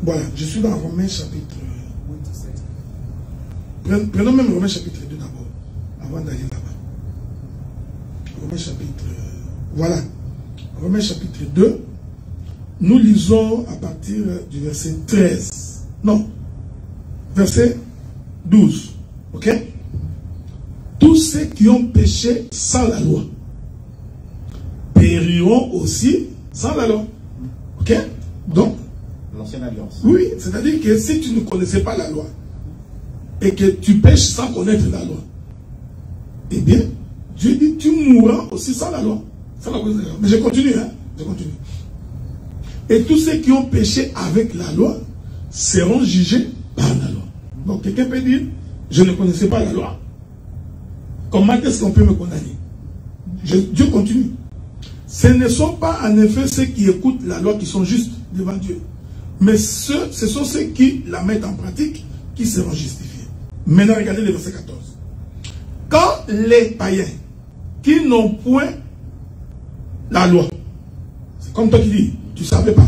Voilà, je suis dans Romains chapitre... Prenons même Romains chapitre 2 d'abord, avant d'aller là-bas. Romains chapitre... Voilà. Romains chapitre 2. Nous lisons à partir du verset 13. Non. Verset 12. Ok? Tous ceux qui ont péché sans la loi périront aussi sans la loi. Ok? Donc, l'ancienne alliance. Oui, c'est-à-dire que si tu ne connaissais pas la loi et que tu pêches sans connaître la loi, eh bien, Dieu dit tu mourras aussi sans la loi. Sans la loi. Mais je continue, hein? Je continue. Et tous ceux qui ont péché avec la loi seront jugés par la loi. Donc quelqu'un peut dire, je ne connaissais pas la loi. Comment est-ce qu'on peut me condamner? Dieu continue. Ce ne sont pas en effet ceux qui écoutent la loi qui sont justes devant Dieu. Mais ce sont ceux qui la mettent en pratique qui seront justifiés. Maintenant, regardez le verset 14. Quand les païens qui n'ont point la loi, c'est comme toi qui dis, tu ne savais pas,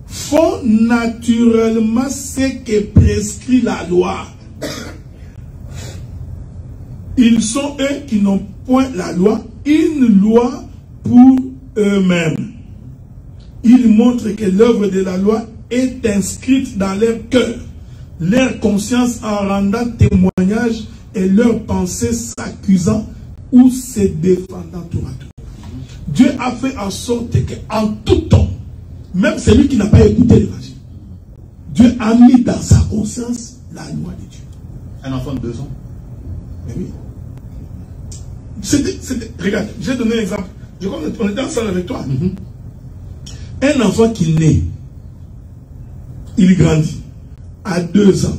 font naturellement ce que prescrit la loi. Ils sont eux qui n'ont point la loi, une loi pour eux-mêmes. Ils montrent que l'œuvre de la loi est inscrite dans leur cœur, leur conscience en rendant témoignage et leurs pensées s'accusant ou se défendant tour à tour. Dieu a fait en sorte qu'en tout temps, même celui qui n'a pas écouté l'évangile, Dieu a mis dans sa conscience la loi de Dieu. Un enfant de 2 ans. Mais oui. Regarde, j'ai donné un exemple. On était ensemble avec toi. Un enfant qui naît, il grandit. À 2 ans,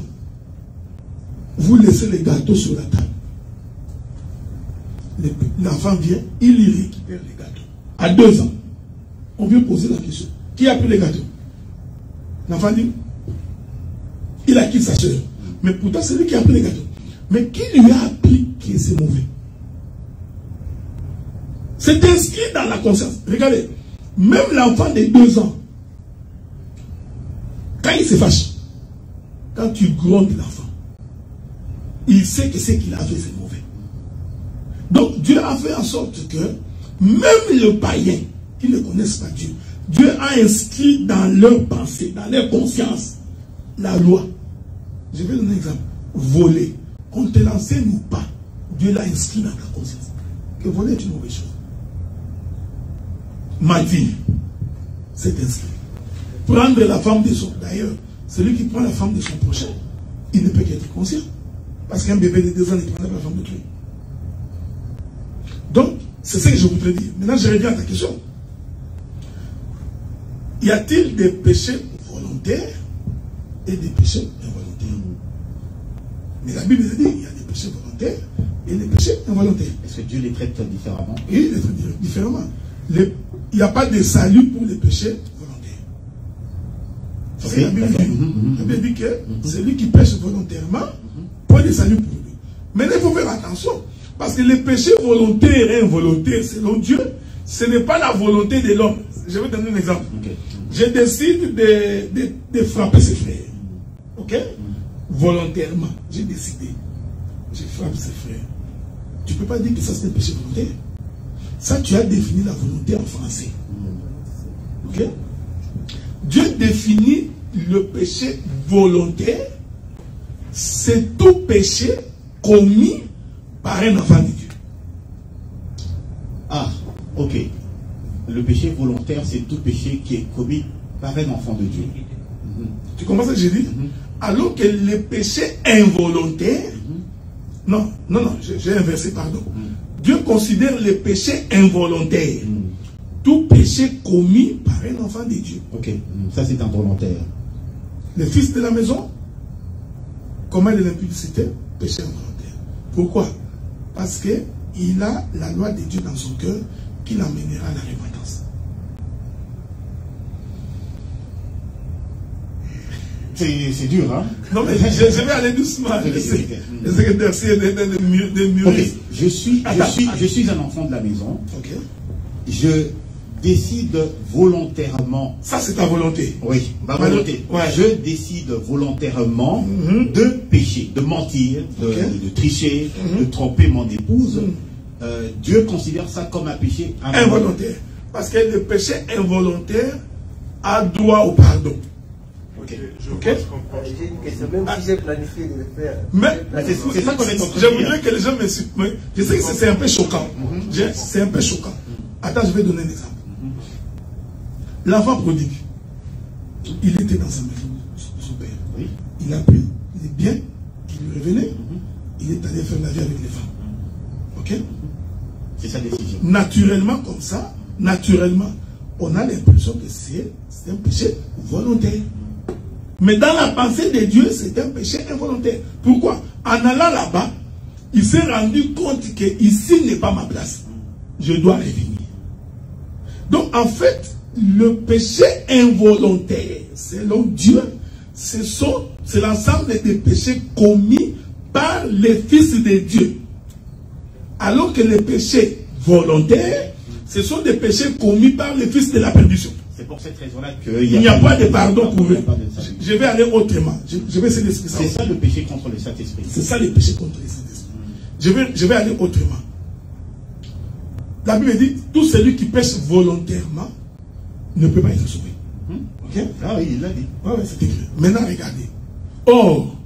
vous laissez les gâteaux sur la table. L'enfant vient, il y récupère les gâteaux. À 2 ans, on vient poser la question. Qui a pris les gâteaux? L'enfant dit, il a quitté sa soeur. Mais pourtant, c'est lui qui a pris les gâteaux. Mais qui lui a appris que c'est mauvais? C'est inscrit dans la conscience. Regardez, même l'enfant de 2 ans, quand il se fâche, quand tu grondes l'enfant, il sait que ce qu'il a fait, c'est mauvais. Donc, Dieu a fait en sorte que même le païen qui ne connaissent pas Dieu, Dieu a inscrit dans leur pensée, dans leur conscience, la loi. Je vais donner un exemple. Voler. Qu'on te l'enseigne ou pas, Dieu l'a inscrit dans ta conscience. Que voler est une mauvaise chose. Mentir, c'est inscrit. Prendre la femme de son... D'ailleurs, celui qui prend la femme de son prochain, il ne peut qu'être conscient. Parce qu'un bébé de 2 ans ne prendrait pas la femme de lui. Donc, c'est ce que je voudrais dire. Maintenant, je reviens à ta question. Y a-t-il des péchés volontaires et des péchés involontaires? Mais la Bible dit qu'il y a des péchés volontaires et des péchés involontaires. Est-ce que Dieu les traite différemment? Oui, il les traite différemment. Il n'y a pas de salut pour les péchés volontaires. Okay. La Bible dit que celui qui pêche volontairement, pas de salut pour lui. Mais il faut faire attention. Parce que les péchés volontaires et involontaires, selon Dieu, ce n'est pas la volonté de l'homme. Je vais donner un exemple. Je décide de frapper ses frères. Ok? Volontairement, j'ai décidé. Je frappe ses frères. Tu ne peux pas dire que ça c'est un péché volontaire. Ça, tu as défini la volonté en français. Ok? Dieu définit le péché volontaire. C'est tout péché commis par un enfant de Dieu. Ah, ok. Le péché volontaire, c'est tout péché qui est commis par un enfant de Dieu. Tu comprends ce que j'ai dit? Alors que le péché involontaire, non, j'ai inversé, pardon. Dieu considère le péché involontaire. Tout péché commis par un enfant de Dieu. Ok, ça c'est involontaire. Le fils de la maison, commet de l'impudicité, péché involontaire. Pourquoi? Parce qu'il a la loi de Dieu dans son cœur qui l'amènera à la repentance. C'est dur, hein? Non, mais je vais aller doucement. Okay. Je suis un enfant de la maison. Okay. Je décide volontairement. Ça, c'est ta volonté. Oui, ma volonté. Ouais. Je décide volontairement de pécher, de mentir, de tricher, de tromper mon épouse. Dieu considère ça comme un péché involontaire. Parce que le péché involontaire a droit au pardon. Ok. J'ai une question, même si j'ai planifié de le faire. Mais c'est ça qu'on est en train de je dire. voudrais que les gens me suivent. Je sais que c'est un peu choquant. C'est un peu choquant. Attends, je vais donner un exemple. L'enfant prodigue, il était dans sa maison, son père. Oui. Il a pris les biens qui lui revenaient. Il est allé faire la vie avec les femmes. Ok? C'est sa décision. Naturellement, comme ça, naturellement, on a l'impression que c'est un péché volontaire. Mais dans la pensée de Dieu, c'est un péché involontaire. Pourquoi? En allant là-bas, il s'est rendu compte que ici n'est pas ma place. Je dois revenir. Donc, en fait, le péché involontaire, selon Dieu, c'est l'ensemble des péchés commis par les fils de Dieu. Alors que les péchés volontaires, ce sont des péchés commis par les fils de la perdition. C'est pour cette raison-là qu'il n'y a pas de pardon pour eux. Je vais aller autrement. Je vais essayer d'expliquer ça. C'est ça le péché contre le Saint-Esprit. C'est ça le péché contre le Saint-Esprit. Je vais aller autrement. La Bible dit, tout celui qui pêche volontairement ne peut pas être sauvé. Ok? Ah oui, il l'a dit. Ouais, c'est écrit. Maintenant, regardez. Or,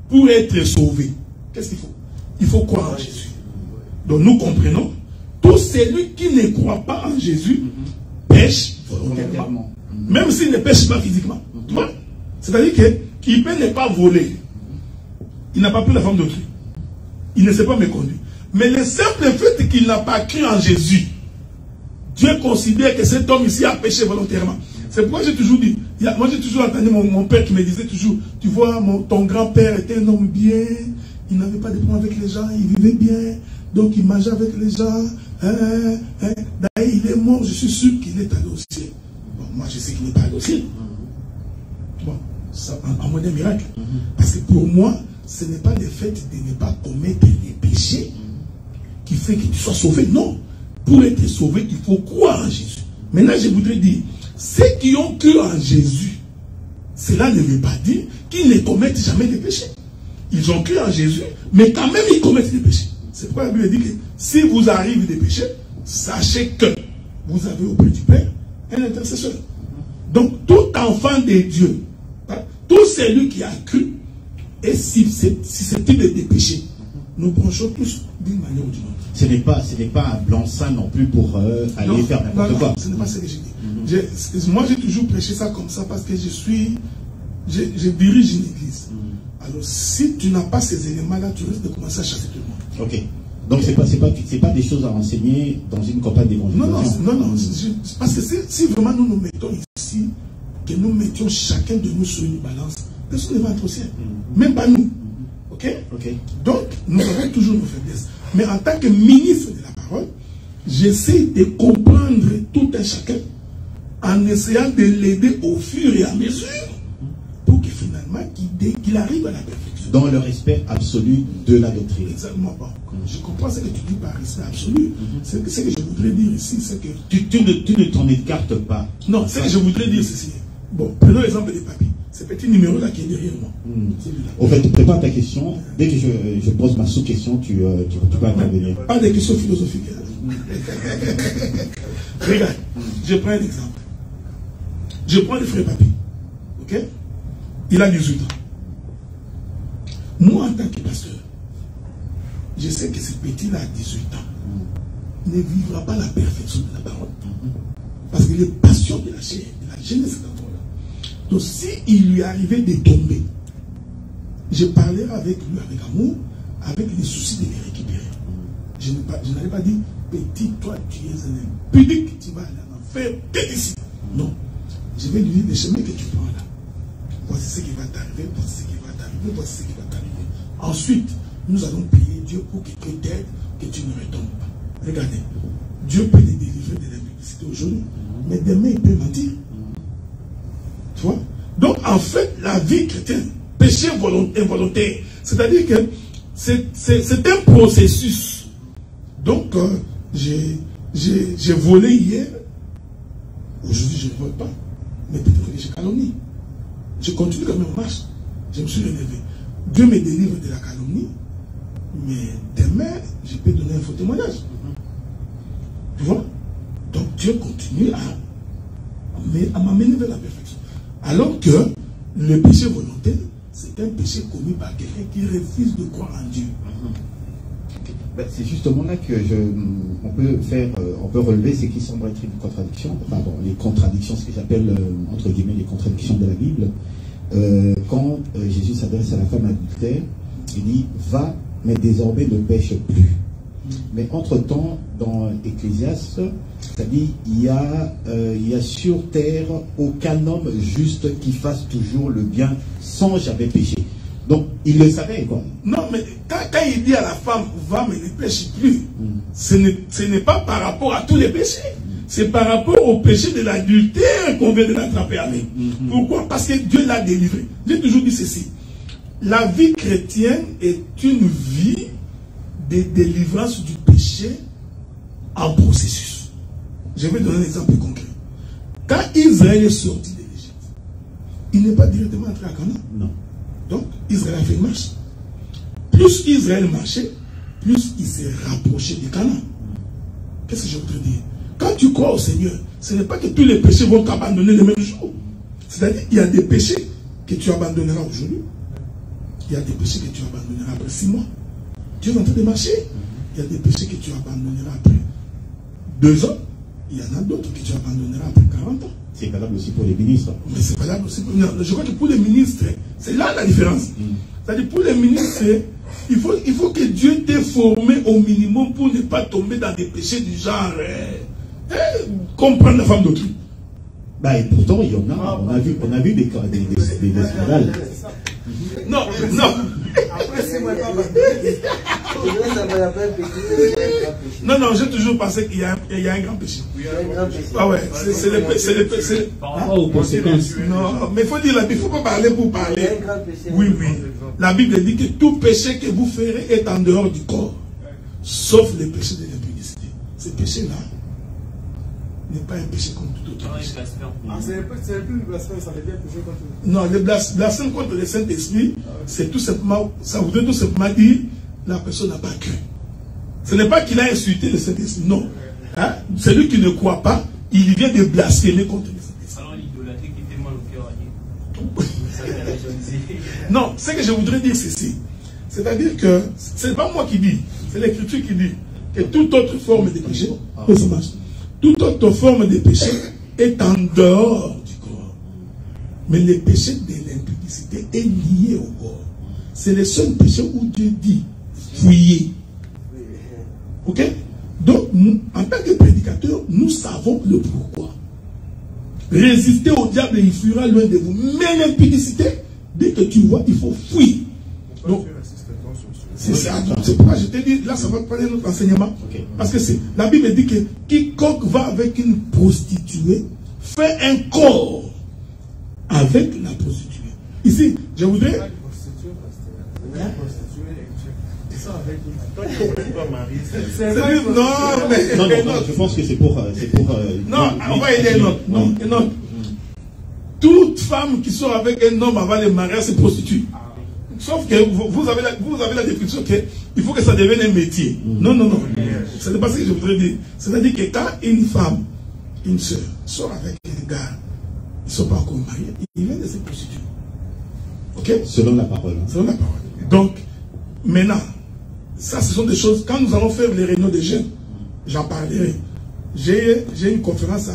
pour être sauvé, qu'est-ce qu'il faut? Il faut croire en Jésus. Donc nous comprenons, tout celui qui ne croit pas en Jésus pêche volontairement. Même s'il ne pêche pas physiquement. Tu vois? C'est-à-dire qu'il peut ne pas voler. Il n'a pas pris la forme d'autrui. Il ne s'est pas méconduit. Mais le simple fait qu'il n'a pas cru en Jésus, Dieu considère que cet homme ici a péché volontairement. C'est pourquoi j'ai toujours dit, moi j'ai toujours entendu mon père qui me disait toujours, tu vois, ton grand-père était un homme bien, il n'avait pas de problème avec les gens, il vivait bien, donc il mangeait avec les gens, d'ailleurs il est mort, je suis sûr qu'il est allé au ciel. Bon, moi je sais qu'il n'est pas allé au ciel. Bon, ça, en mode miracle. Parce que pour moi, ce n'est pas le fait de ne pas commettre les péchés qui fait que tu sois sauvé. Non. Pour être sauvé, il faut croire en Jésus. Maintenant, je voudrais dire, ceux qui ont cru en Jésus, cela ne veut pas dire qu'ils ne commettent jamais de péchés. Ils ont cru en Jésus, mais quand même ils commettent des péchés. C'est pourquoi la Bible dit que si vous arrivez des péchés, sachez que vous avez auprès du Père un intercesseur. Donc, tout enfant de Dieu, tout celui qui a cru est susceptible de pécher. Nous branchons tous d'une manière ou d'une autre. Ce n'est pas un blanc-seing non plus pour aller faire n'importe quoi. Ce n'est pas ce que j'ai dit. Moi, j'ai toujours prêché ça comme ça parce que je dirige une église. Alors, si tu n'as pas ces éléments-là, tu risques de commencer à chasser tout le monde. Ok. Donc, c'est pas des choses à enseigner dans une campagne d'évangélisation. Non. Parce que si vraiment nous nous mettons ici, que nous mettions chacun de nous sur une balance, personne ne va être au ciel. Même pas nous. Ok? Donc, nous avons toujours nos faiblesses. Mais en tant que ministre de la parole, j'essaie de comprendre tout un chacun en essayant de l'aider au fur et à mesure pour que finalement, qu'il arrive à la perfection. Dans le respect absolu de la doctrine. Exactement pas. Je comprends ce que tu dis par respect absolu. Ce que je voudrais dire ici, c'est que... Tu ne t'en écartes pas. Non, ce que je voudrais dire, c'est ceci. Bon, prenons l'exemple des papiers. Ce petit numéro-là qui est derrière moi. Au fait, prépare ta question. Dès que je pose ma sous-question, tu peux intervenir. Pas des questions philosophiques. Regarde, je prends un exemple. Je prends le frère Papi. Ok? Il a 18 ans. Moi, en tant que pasteur, je sais que ce petit-là à 18 ans ne vivra pas la perfection de la parole. Parce qu'il est passion de la chair, de la jeunesse d'enfant là. Donc, s'il lui arrivait de tomber, je parlerai avec lui avec amour, avec les soucis de les récupérer. Je n'allais pas dire, petit, toi, tu es un impudique, tu vas aller en enfer, t'es ici. Non. Je vais lui dire le chemin que tu prends là. Voici ce qui va t'arriver, voici ce qui va t'arriver, voici ce qui va t'arriver. Ensuite, nous allons prier Dieu pour qu'il t'aide, que tu ne retombes pas. Regardez, Dieu peut te délivrer de l'impudicité aujourd'hui, mais demain il peut mentir. Tu vois? Donc en fait, la vie chrétienne, péché involontaire, c'est-à-dire que c'est un processus. Donc j'ai volé hier, Aujourd'hui, je ne vole pas. Mais peut-être que je calomnie. Je continue quand même en marche. Je me suis relevé. Dieu me délivre de la calomnie. Mais demain, je peux donner un faux témoignage. Tu vois? Donc Dieu continue à m'amener vers la perfection. Alors que le péché volontaire, c'est un péché commis par quelqu'un qui refuse de croire en Dieu. Ben, c'est justement là que on peut relever ce qui semble être une contradiction. Enfin bon, les contradictions, ce que j'appelle entre guillemets les contradictions de la Bible. Quand Jésus s'adresse à la femme adultère, il dit va, mais désormais ne pêche plus. Mais entre-temps, dans Ecclésiaste, ça dit il y a sur terre aucun homme juste qui fasse toujours le bien sans jamais pécher. Donc, il le savait, quoi. Non, mais quand il dit à la femme, va, mais ne pêche plus, ce n'est pas par rapport à tous les péchés. C'est par rapport au péché de l'adultère qu'on vient de l'attraper avec. Pourquoi? Parce que Dieu l'a délivré. J'ai toujours dit ceci. La vie chrétienne est une vie de délivrance du péché en processus. Je vais donner un exemple concret. Quand Israël est sorti de l'Égypte, il n'est pas directement entré à Canaan. Non. Donc, Israël a fait une marche. Plus Israël marchait, plus il s'est rapproché de Canaan. Qu'est-ce que je voudrais dire? Quand tu crois au Seigneur, ce n'est pas que tous les péchés vont t'abandonner le même jour. C'est-à-dire qu'il y a des péchés que tu abandonneras aujourd'hui. Il y a des péchés que tu abandonneras après 6 mois. Tu es en train de marcher. Il y a des péchés que tu abandonneras après 2 ans. Il y en a d'autres que tu abandonneras après 40 ans. C'est valable aussi pour les ministres. Mais c'est valable aussi pour... Non, je crois que pour les ministres, c'est là la différence. C'est-à-dire pour les ministres, il faut que Dieu t'ait formé au minimum pour ne pas tomber dans des péchés du genre comprendre la femme d'autrui. Bah, et pourtant, il y en a. On a vu des scandales. Non, non. Après, c'est moi pas Non, non, j'ai toujours pensé qu'il y a un grand péché. Ah ouais, c'est le péché. Par rapport aux conséquences. Non, mais il faut dire, il ne faut pas parler pour parler. Il y a un grand péché. Oui, oui. La Bible dit que tout péché que vous ferez est en dehors du corps, sauf le péché de l'impudicité. Ce péché-là n'est pas un péché comme tout autre péché. Ah, c'est plus le blasphème, ça devient péché contre lui. Non, le blasphème contre le Saint-Esprit, c'est tout simplement, ça voudrait tout simplement dire la personne n'a pas cru. Ce n'est pas qu'il a insulté le Saint-Esprit, non. Hein? Celui qui ne croit pas, il vient de blasphémer contre le Saint-Esprit. Alors l'idolâtrie qui fait mal au cœur à Dieu. Non, ce que je voudrais dire, c'est ceci. C'est-à-dire que, ce n'est pas moi qui dis, c'est l'Écriture qui dit que toute autre forme de péché, toute autre forme de péché est en dehors du corps. Mais le péché de l'impudicité est lié au corps. C'est le seul péché où Dieu dit fuyez. Ok? Donc, nous, en tant que prédicateurs, nous savons le pourquoi. Résistez au diable et il fuira loin de vous. Mais l'impudicité, dès que tu vois, il faut fuir. Donc, c'est ça. C'est pourquoi je te dis, là, ça va parler de notre enseignement. Okay. Parce que la Bible dit que quiconque va avec une prostituée fait un corps avec la prostituée. Ici, je voudrais. Non, je pense que c'est pour. Non, on va aider un autre. Non. Toute femme qui sort avec un homme avant le mariage se prostitue. Sauf que vous avez la définition qu'il faut que ça devienne un métier. Non. Ce n'est pas ce que je voudrais dire. C'est-à-dire que quand une femme, une soeur, sort avec un gars, ils ne sont pas encore mariés, ils viennent de se prostituer. Ok? Selon la parole. Selon la parole. Donc, maintenant, ça, ce sont des choses. Quand nous allons faire les réunions des jeunes, j'en parlerai. J'ai une conférence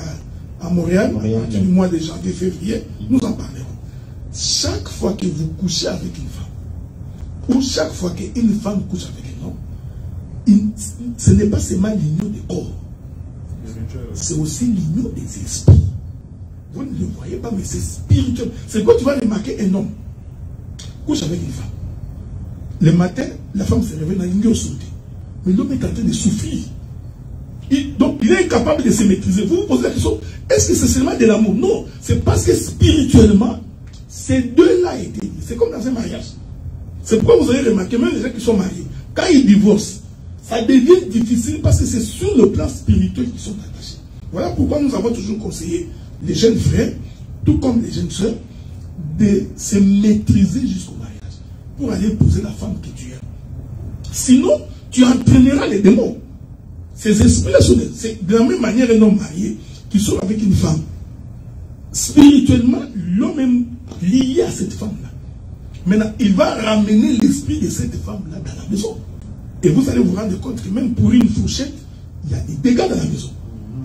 à Montréal, du mois de janvier, février, nous en parlerons. Chaque fois que vous couchez avec une femme, ou chaque fois qu'une femme couche avec un homme, ce n'est pas seulement l'union des corps, c'est aussi l'union des esprits. Vous ne le voyez pas, mais c'est spirituel. C'est quoi tu vas remarquer un homme couche avec une femme. Le matin, la femme se réveille dans une sauté. Mais l'homme est en train de souffrir. Donc, il est incapable de se maîtriser. Vous vous posez la question, est-ce que c'est seulement de l'amour? Non, c'est parce que spirituellement, ces deux-là étaient liés. C'est comme dans un mariage. C'est pourquoi vous avez remarqué, même les gens qui sont mariés, quand ils divorcent, ça devient difficile parce que c'est sur le plan spirituel qu'ils sont attachés. Voilà pourquoi nous avons toujours conseillé les jeunes frères, tout comme les jeunes sœurs, de se maîtriser jusqu'au mariage pour aller épouser la femme que tu aimes. Sinon, tu entraîneras les démons. Ces esprits-là sont de la même manière un homme marié qui sort avec une femme. Spirituellement, l'homme est lié à cette femme-là. Maintenant, il va ramener l'esprit de cette femme-là dans la maison. Et vous allez vous rendre compte que même pour une fourchette, il y a des dégâts dans la maison.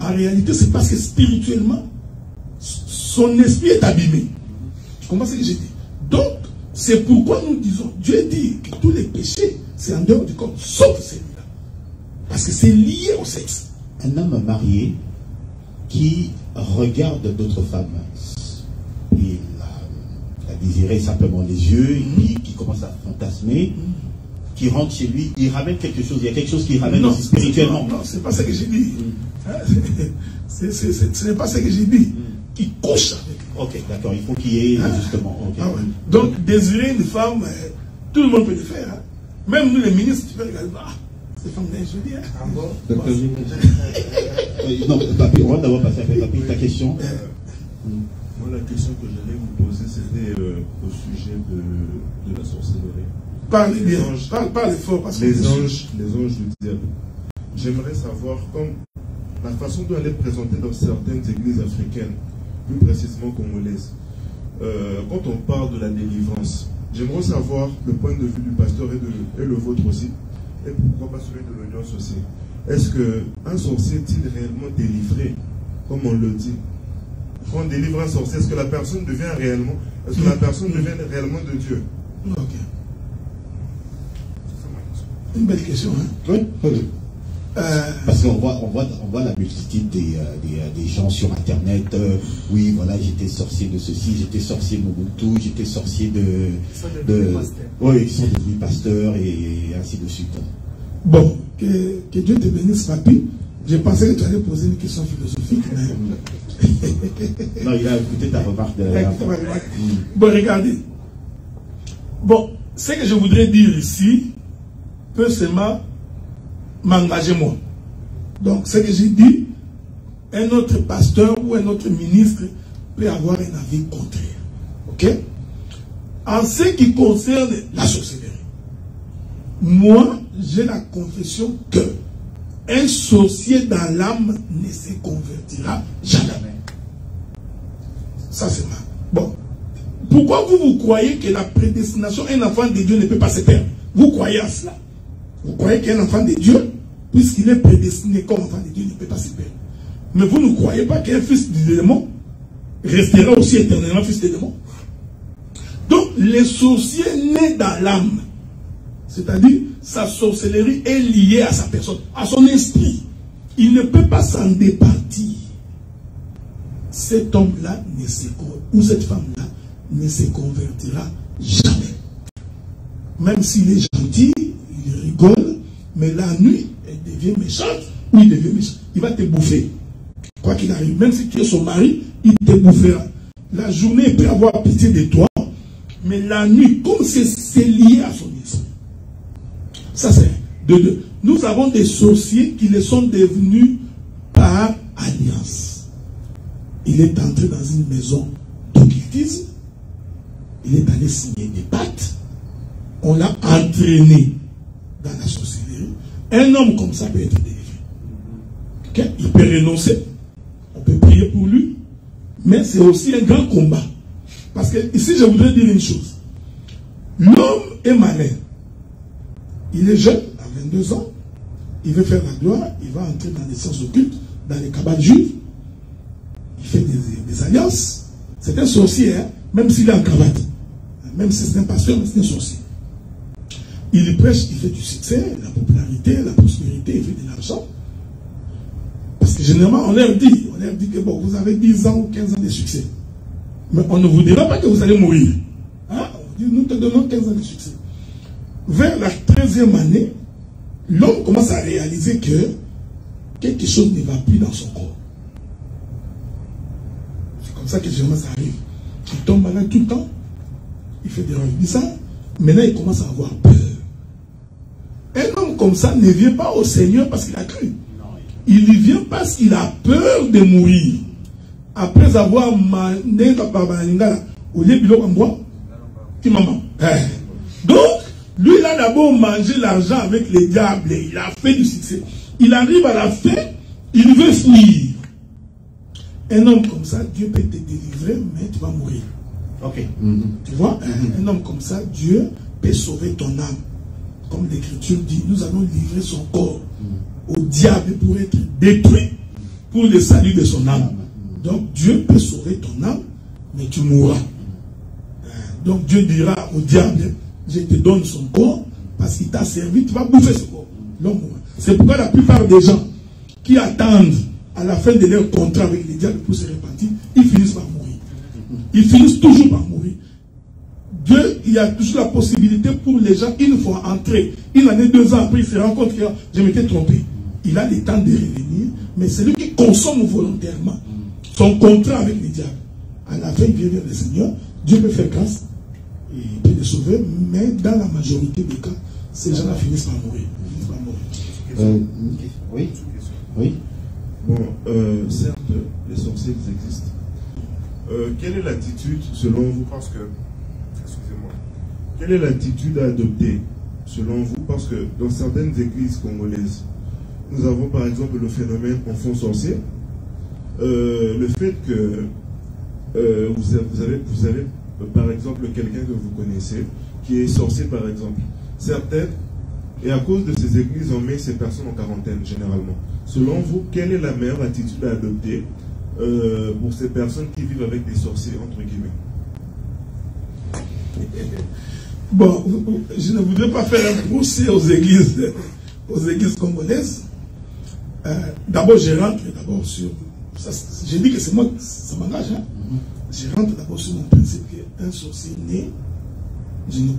En réalité, c'est parce que spirituellement, son esprit est abîmé. Tu comprends ce que j'ai dit? Donc, c'est pourquoi nous disons, Dieu dit que tous les péchés, c'est en dehors du corps, sauf celui-là. Parce que c'est lié au sexe. Un homme marié qui regarde d'autres femmes, il a désiré simplement les yeux, et puis qui commence à fantasmer, qui rentre chez lui, il ramène quelque chose, il y a quelque chose qui ramène aussi spirituellement. Non, c'est pas ce que j'ai dit. Ce n'est pas ce que j'ai dit. Qui couche avec lui. Ok, d'accord, il faut qu'il y ait justement. Okay. Ah ouais. Donc, désirer une femme, tout le monde peut le faire. Hein. Même nous, les ministres, tu peux regarder, cette femme-là, je dis. Ah bon? Non, papi, on va d'abord passer à papi, ta question. Moi, la question que j'allais vous poser, c'était au sujet de la sorcellerie. Parlez bien, parlez fort. Parce que les anges du diable. J'aimerais savoir, comme la façon dont elle est présentée dans certaines églises africaines, plus précisément congolaises, quand on parle de la délivrance, j'aimerais savoir le point de vue du pasteur et le vôtre aussi, et pourquoi pas celui de l'audience aussi. Est-ce qu'un sorcier est-il réellement délivré, comme on le dit? Quand on délivre un sorcier, est-ce que la personne devient réellement, est-ce que la personne devient réellement de Dieu? Ok. Une belle question, hein? Oui, oui. Parce qu'on voit la multitude des gens sur Internet. Oui, voilà, j'étais sorcier de ceci, j'étais sorcier de Mobutu, j'étais sorcier oui, ils sont devenus pasteurs et ainsi de suite. Bon, que Dieu te bénisse, papi. J'ai pensé que tu allais poser une question philosophique, mais... Non, il a écouté ta remarque. Bon, regardez. Bon, ce que je voudrais dire ici peut seulement m'engager moi. Donc, ce que j'ai dit, un autre pasteur ou un autre ministre peut avoir un avis contraire. Ok? En ce qui concerne la sorcellerie, moi, j'ai la confession que un sorcier dans l'âme ne se convertira jamais. Ça, c'est mal. Bon. Pourquoi vous croyez que la prédestination, un enfant de Dieu ne peut pas se perdre? Vous croyez à cela? Vous croyez qu'un enfant de Dieu, puisqu'il est prédestiné comme enfant de Dieu, ne peut pas se perdre. Mais vous ne croyez pas qu'un fils du démon restera aussi éternellement fils de démon? Donc, les sorciers nés dans l'âme, c'est-à-dire sa sorcellerie est liée à sa personne, à son esprit. Il ne peut pas s'en départir. Cet homme-là ou cette femme-là ne se convertira jamais. Même s'il est gentil, il rigole, mais la nuit, elle devient méchante, ou il devient méchant. Il va te bouffer. Quoi qu'il arrive, même si tu es son mari, il te bouffera. La journée, il peut avoir pitié de toi, mais la nuit, comme c'est lié à son esprit. Ça, c'est de deux. Nous avons des sorciers qui les sont devenus par alliance. Il est entré dans une maison d'occultisme. Il est allé signer des pactes. On l'a entraîné dans la sorcellerie. Un homme comme ça peut être délivré. Okay? Il peut renoncer. On peut prier pour lui. Mais c'est aussi un grand combat. Parce que ici, je voudrais dire une chose. L'homme est malin. Il est jeune, à 22 ans. Il veut faire la gloire. Il va entrer dans les sciences occultes, dans les cabanes juives. Il fait des alliances. C'est un sorcier, hein? Même s'il est en cravate. Même si c'est un pasteur, mais c'est un sorcier. Il prêche, il fait du succès, la popularité, la prospérité, il fait de l'argent. Parce que généralement, on leur dit que bon, vous avez 10 ans ou 15 ans de succès. Mais on ne vous dira pas que vous allez mourir. Hein? On dit, nous te donnons 15 ans de succès. Vers la 13e année, l'homme commence à réaliser que quelque chose ne va plus dans son corps. C'est comme ça que généralement ça arrive. Il tombe malade tout le temps. Il fait des rêves bizarres. Maintenant, il commence à avoir peur. Un homme comme ça ne vient pas au Seigneur parce qu'il a cru. Il y vient parce qu'il a peur de mourir. Après avoir mandé par Balingala, au lieu de l'eau, donc, lui, il a d'abord mangé l'argent avec les diables. Il a fait du succès. Il arrive à la fin, il veut fuir. Un homme comme ça, Dieu peut te délivrer, mais tu vas mourir. Ok. Tu vois, un homme comme ça, Dieu peut sauver ton âme. Comme l'Écriture dit, nous allons livrer son corps au diable pour être détruit pour le salut de son âme. Donc Dieu peut sauver ton âme, mais tu mourras. Donc Dieu dira au diable, je te donne son corps parce qu'il t'a servi, tu vas bouffer ce corps. L'homme mourra. C'est pourquoi la plupart des gens qui attendent à la fin de leur contrat avec les diables pour se repentir, ils finissent par mourir. Ils finissent toujours par mourir. Dieu, il y a toujours la possibilité pour les gens, une fois entrés, une année, 2 ans après, il se rend compte que je m'étais trompé. Il a le temps de revenir, mais c'est lui qui consomme volontairement son contrat avec les diables. À la fin, il vient vers le Seigneur, Dieu peut faire grâce, il peut les sauver, mais dans la majorité des cas, ces gens-là finissent par mourir. Oui. Oui. Bon, certes, les sorciers existent. Quelle est l'attitude selon vous, parce que, excusez-moi, quelle est l'attitude à adopter selon vous, parce que dans certaines églises congolaises, nous avons par exemple le phénomène enfant sorcier, le fait que vous avez par exemple quelqu'un que vous connaissez qui est sorcier par exemple, certaines, et à cause de ces églises on met ces personnes en quarantaine généralement. Selon vous, quelle est la meilleure attitude à adopter pour ces personnes qui vivent avec des sorciers entre guillemets? Bon, je ne voudrais pas faire un procès aux églises congolaises. D'abord, je rentre d'abord sur... J'ai dit que c'est moi, ça m'engage. Hein? Je rentre d'abord sur mon principe qu'un sorcier né,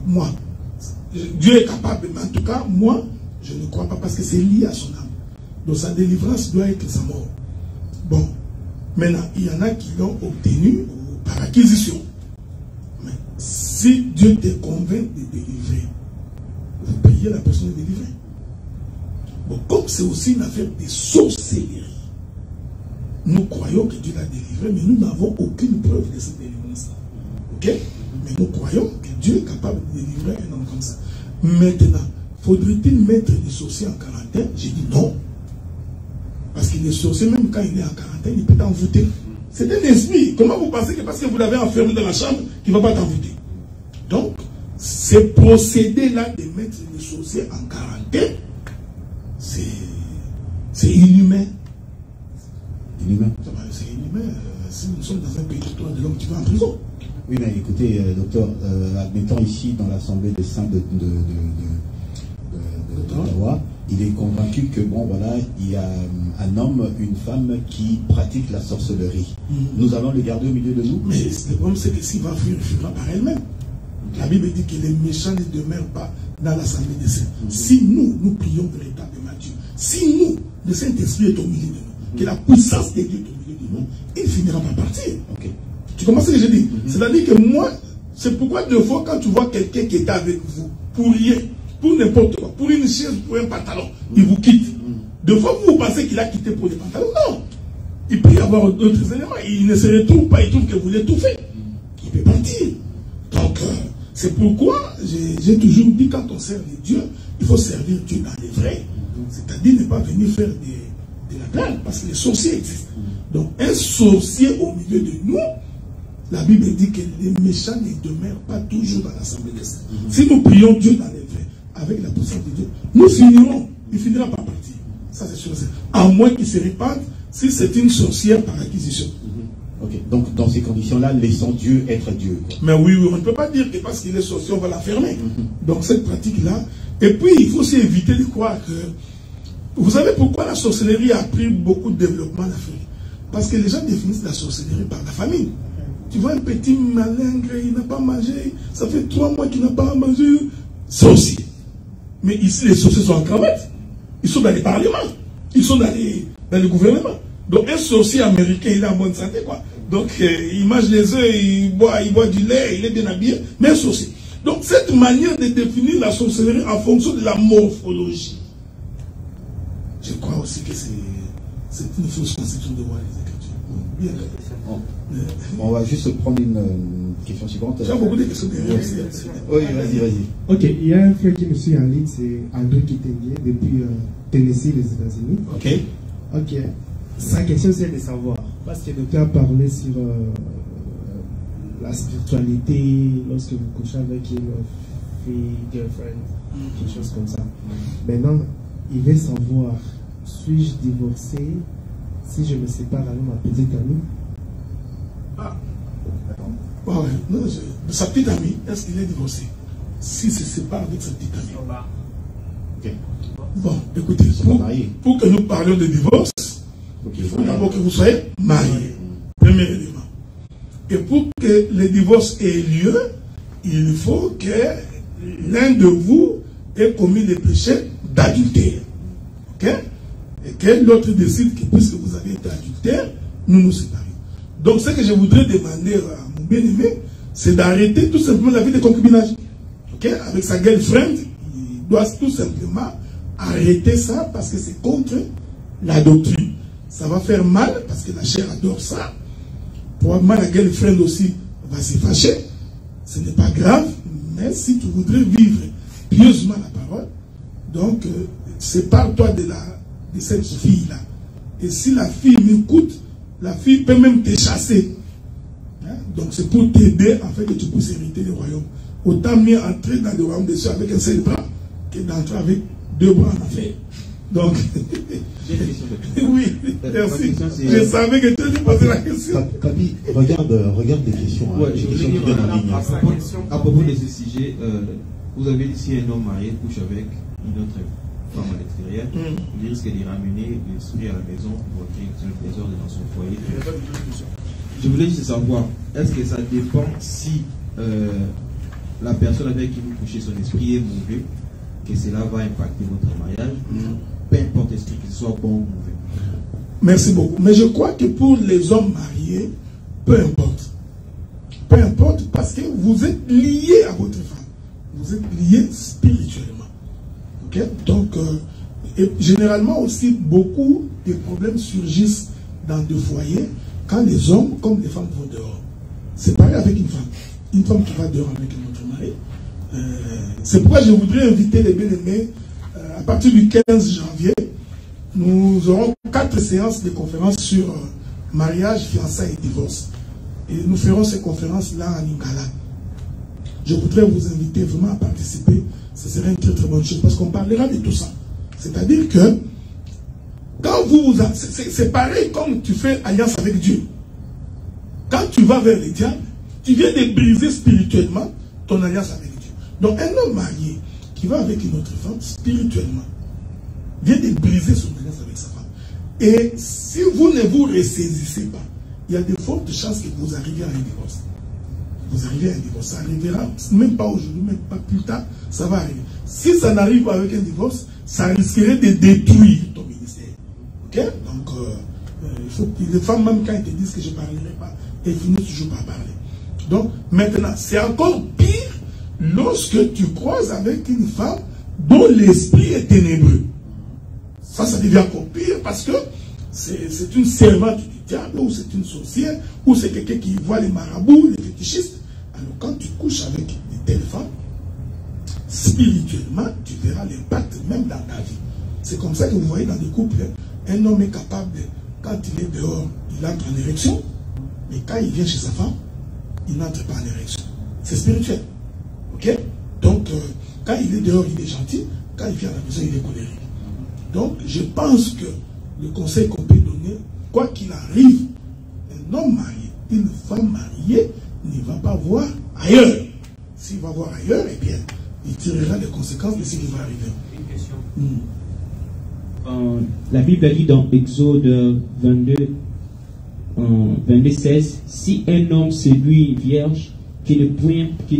moi, Dieu est capable, mais en tout cas, moi, je ne crois pas parce que c'est lié à son âme. Donc sa délivrance doit être sa mort. Bon, maintenant, il y en a qui l'ont obtenu par acquisition. Mais si Dieu te convainc de délivrer, vous payez la personne délivrée. Bon, comme c'est aussi une affaire de sorcellerie, nous croyons que Dieu l'a délivré, mais nous n'avons aucune preuve de cette délivrance-là. Ok? Mais nous croyons que Dieu est capable de délivrer un homme comme ça. Maintenant, faudrait-il mettre les sorciers en quarantaine? J'ai dit non. Parce que les sorciers, même quand il est en quarantaine, il peut t'envoûter. C'est un esprit. Comment vous pensez que parce que vous l'avez enfermé dans la chambre, qu'il ne va pas t'envoûter? Donc, ce procédé-là de mettre les sorciers en quarantaine, c'est inhumain. Inhumain. C'est inhumain. Si nous sommes dans un pays de l'homme, tu vas en prison. Oui, mais écoutez, docteur, admettons ici dans l'Assemblée des saints d'Ottawa, il est convaincu que, bon, voilà, il y a un homme, une femme qui pratique la sorcellerie. Nous allons le garder au milieu de nous. Mais le problème, c'est que s'il va fuir, il fuira par elle-même. La Bible dit que les méchants ne demeurent pas dans l'Assemblée des saints. Si nous prions véritablement Dieu, si nous, le Saint-Esprit est au milieu de nous, que la puissance de Dieu est au milieu de nous, il finira par partir. Okay. Tu comprends ce que je dis? C'est-à-dire que moi, c'est pourquoi deux fois quand tu vois quelqu'un qui est avec vous, pour rien, pour n'importe quoi, pour une chaise, pour un pantalon, il vous quitte. Deux fois vous pensez qu'il a quitté pour des pantalons. Non. Il peut y avoir d'autres éléments. Il ne se retrouve pas, il trouve que vous l'étouffez. Il peut partir. Donc, c'est pourquoi j'ai toujours dit, quand on sert Dieu, il faut servir Dieu dans les vrais. C'est-à-dire ne pas venir faire de la blague, parce que les sorciers existent. Donc, un sorcier au milieu de nous, la Bible dit que les méchants ne demeurent pas toujours dans l'Assemblée des saints. Si nous prions Dieu dans les vrais, avec la puissance de Dieu, nous finirons. Il finira par partir. Ça, c'est sûr. À moins qu'il se répande, si c'est une sorcière par acquisition. Ok, donc dans ces conditions-là, laissons Dieu être Dieu. Mais oui, on ne peut pas dire que parce qu'il est sorcier, on va la fermer. Donc cette pratique-là. Et puis, il faut aussi éviter de croire que... Vous savez pourquoi la sorcellerie a pris beaucoup de développement en Afrique? Parce que les gens définissent la sorcellerie par la famille. Tu vois un petit malingre, il n'a pas mangé, ça fait 3 mois qu'il n'a pas mangé, sorcier. Mais ici, les sorciers sont en cravate. Ils sont dans les parlements. Ils sont dans les gouvernements. Donc un sorcier américain, il est en bonne santé, quoi. Donc il mange les œufs, il boit du lait, il est bien habillé, mais un sorcier. Donc cette manière de définir la sorcellerie en fonction de la morphologie, Je crois aussi que c'est une fausse conception de voir les Écritures. Bien. On va juste prendre une question suivante. Tu as beaucoup de questions derrière. Oui, vas-y. Ok, il y a un frère qui me suit en ligne, c'est André Kitenge, depuis Tennessee, les États-Unis. Ok. Sa question, c'est de savoir, parce que le docteur a parlé sur la spiritualité lorsque vous couchez avec une fille, girlfriend, quelque chose comme ça. Maintenant, il veut savoir, suis-je divorcé si je me sépare avec ma petite amie? Ouais. Non, sa petite amie, est-ce qu'il est divorcé? S'il se sépare avec sa petite amie. Bon, écoutez, pour que nous parlions de divorce, il faut d'abord que vous soyez mariés. Premier élément. Et pour que le divorce ait lieu, il faut que l'un de vous ait commis le péché d'adultère. Ok? Et que l'autre décide que puisque vous avez été adultère, nous nous séparons. Donc ce que je voudrais demander à mon bien-aimé, c'est d'arrêter tout simplement la vie de concubinage. Ok? Avec sa girlfriend, il doit tout simplement arrêter ça parce que c'est contre la doctrine. Ça va faire mal parce que la chair adore ça. Probablement la girlfriend aussi va se fâcher. Ce n'est pas grave, mais si tu voudrais vivre pieusement la parole, donc sépare-toi de cette fille-là. Et si la fille m'écoute, la fille peut même te chasser. Hein? Donc c'est pour t'aider en fait que tu puisses hériter le royaume. Autant mieux entrer dans le royaume des cieux avec un seul bras que d'entrer avec deux bras en affaire. Donc, oui, merci. Je savais que tu allais poser la question. Kabi, regarde les questions. Ouais, je voulais dire à propos de ce sujet, vous avez dit si un homme marié couche avec une autre femme à l'extérieur, il risque de ramener l'esprit à la maison pour créer un désordre dans son foyer. Je voulais juste savoir, est-ce que ça dépend si la personne avec qui vous couchez, son esprit est mauvais, que cela va impacter votre mariage, peu importe l'esprit, qu'il soit bon ou mauvais. Merci beaucoup. Mais je crois que pour les hommes mariés, peu importe. Peu importe parce que vous êtes liés à votre femme. Vous êtes liés spirituellement. Okay? Donc, et généralement aussi, beaucoup de problèmes surgissent dans des foyers quand les hommes comme les femmes vont dehors. C'est pareil avec une femme. Une femme qui va dehors avec un autre mari. C'est pourquoi je voudrais inviter les bien-aimés à partir du 15 janvier. Nous aurons 4 séances de conférences sur mariage, fiançailles et divorce. Et nous ferons ces conférences-là en Lingala. Je voudrais vous inviter vraiment à participer. Ce serait une très très bonne chose parce qu'on parlera de tout ça. C'est-à-dire que quand c'est pareil comme tu fais alliance avec Dieu. Quand tu vas vers les diables, tu viens de briser spirituellement ton alliance avec Dieu. Donc un homme marié qui va avec une autre femme, spirituellement, vient de briser son alliance avec sa femme. Et si vous ne vous ressaisissez pas, il y a de fortes chances que vous arriviez à un divorce. Vous arrivez à un divorce. Ça arrivera, même pas aujourd'hui, même pas plus tard, ça va arriver. Si ça n'arrive pas avec un divorce, ça risquerait de détruire ton ministère. Ok? Donc, il faut que les femmes, même quand elles te disent que je ne parlerai pas, elles finissent toujours par parler. Donc, maintenant, c'est encore pire lorsque tu croises avec une femme dont l'esprit est ténébreux. Ça devient encore pire parce que c'est une servante du diable, ou c'est une sorcière, ou c'est quelqu'un qui voit les marabouts, les fétichistes. Alors quand tu couches avec de telles femmes, spirituellement, tu verras l'impact même dans ta vie. C'est comme ça que vous voyez dans des couples, un homme est capable, quand il est dehors, il entre en érection, mais quand il vient chez sa femme, il n'entre pas en érection. C'est spirituel. Ok? Donc, quand il est dehors, il est gentil, quand il vient à la maison, il est colérique. Donc, je pense que le conseil qu'on peut donner, quoi qu'il arrive, un homme marié, une femme mariée ne va pas voir ailleurs. S'il va voir ailleurs, eh bien, il tirera les conséquences de ce qui va arriver. Une question. La Bible dit dans Exode 22:16, si un homme séduit une vierge qui n'est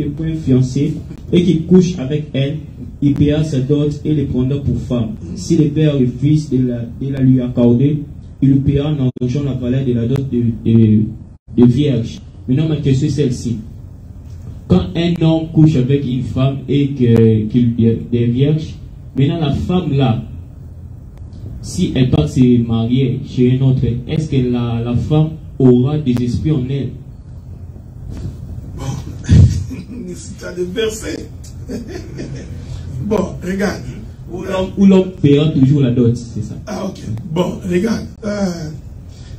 point fiancée et qui couche avec elle, il paiera sa dot et le prendra pour femme. Si le père refuse de la lui accorder, il lui paiera en argent la valeur de la dot de vierge. Maintenant, ma question est celle-ci. Quand un homme couche avec une femme et qu'il est vierge, maintenant la femme là, si elle va se marier chez un autre, est-ce que la femme aura des esprits en elle? Bon, si tu as des versets. Bon, regarde. Ou l'homme paiera toujours la dot, c'est ça. Ah, ok. Bon, regarde.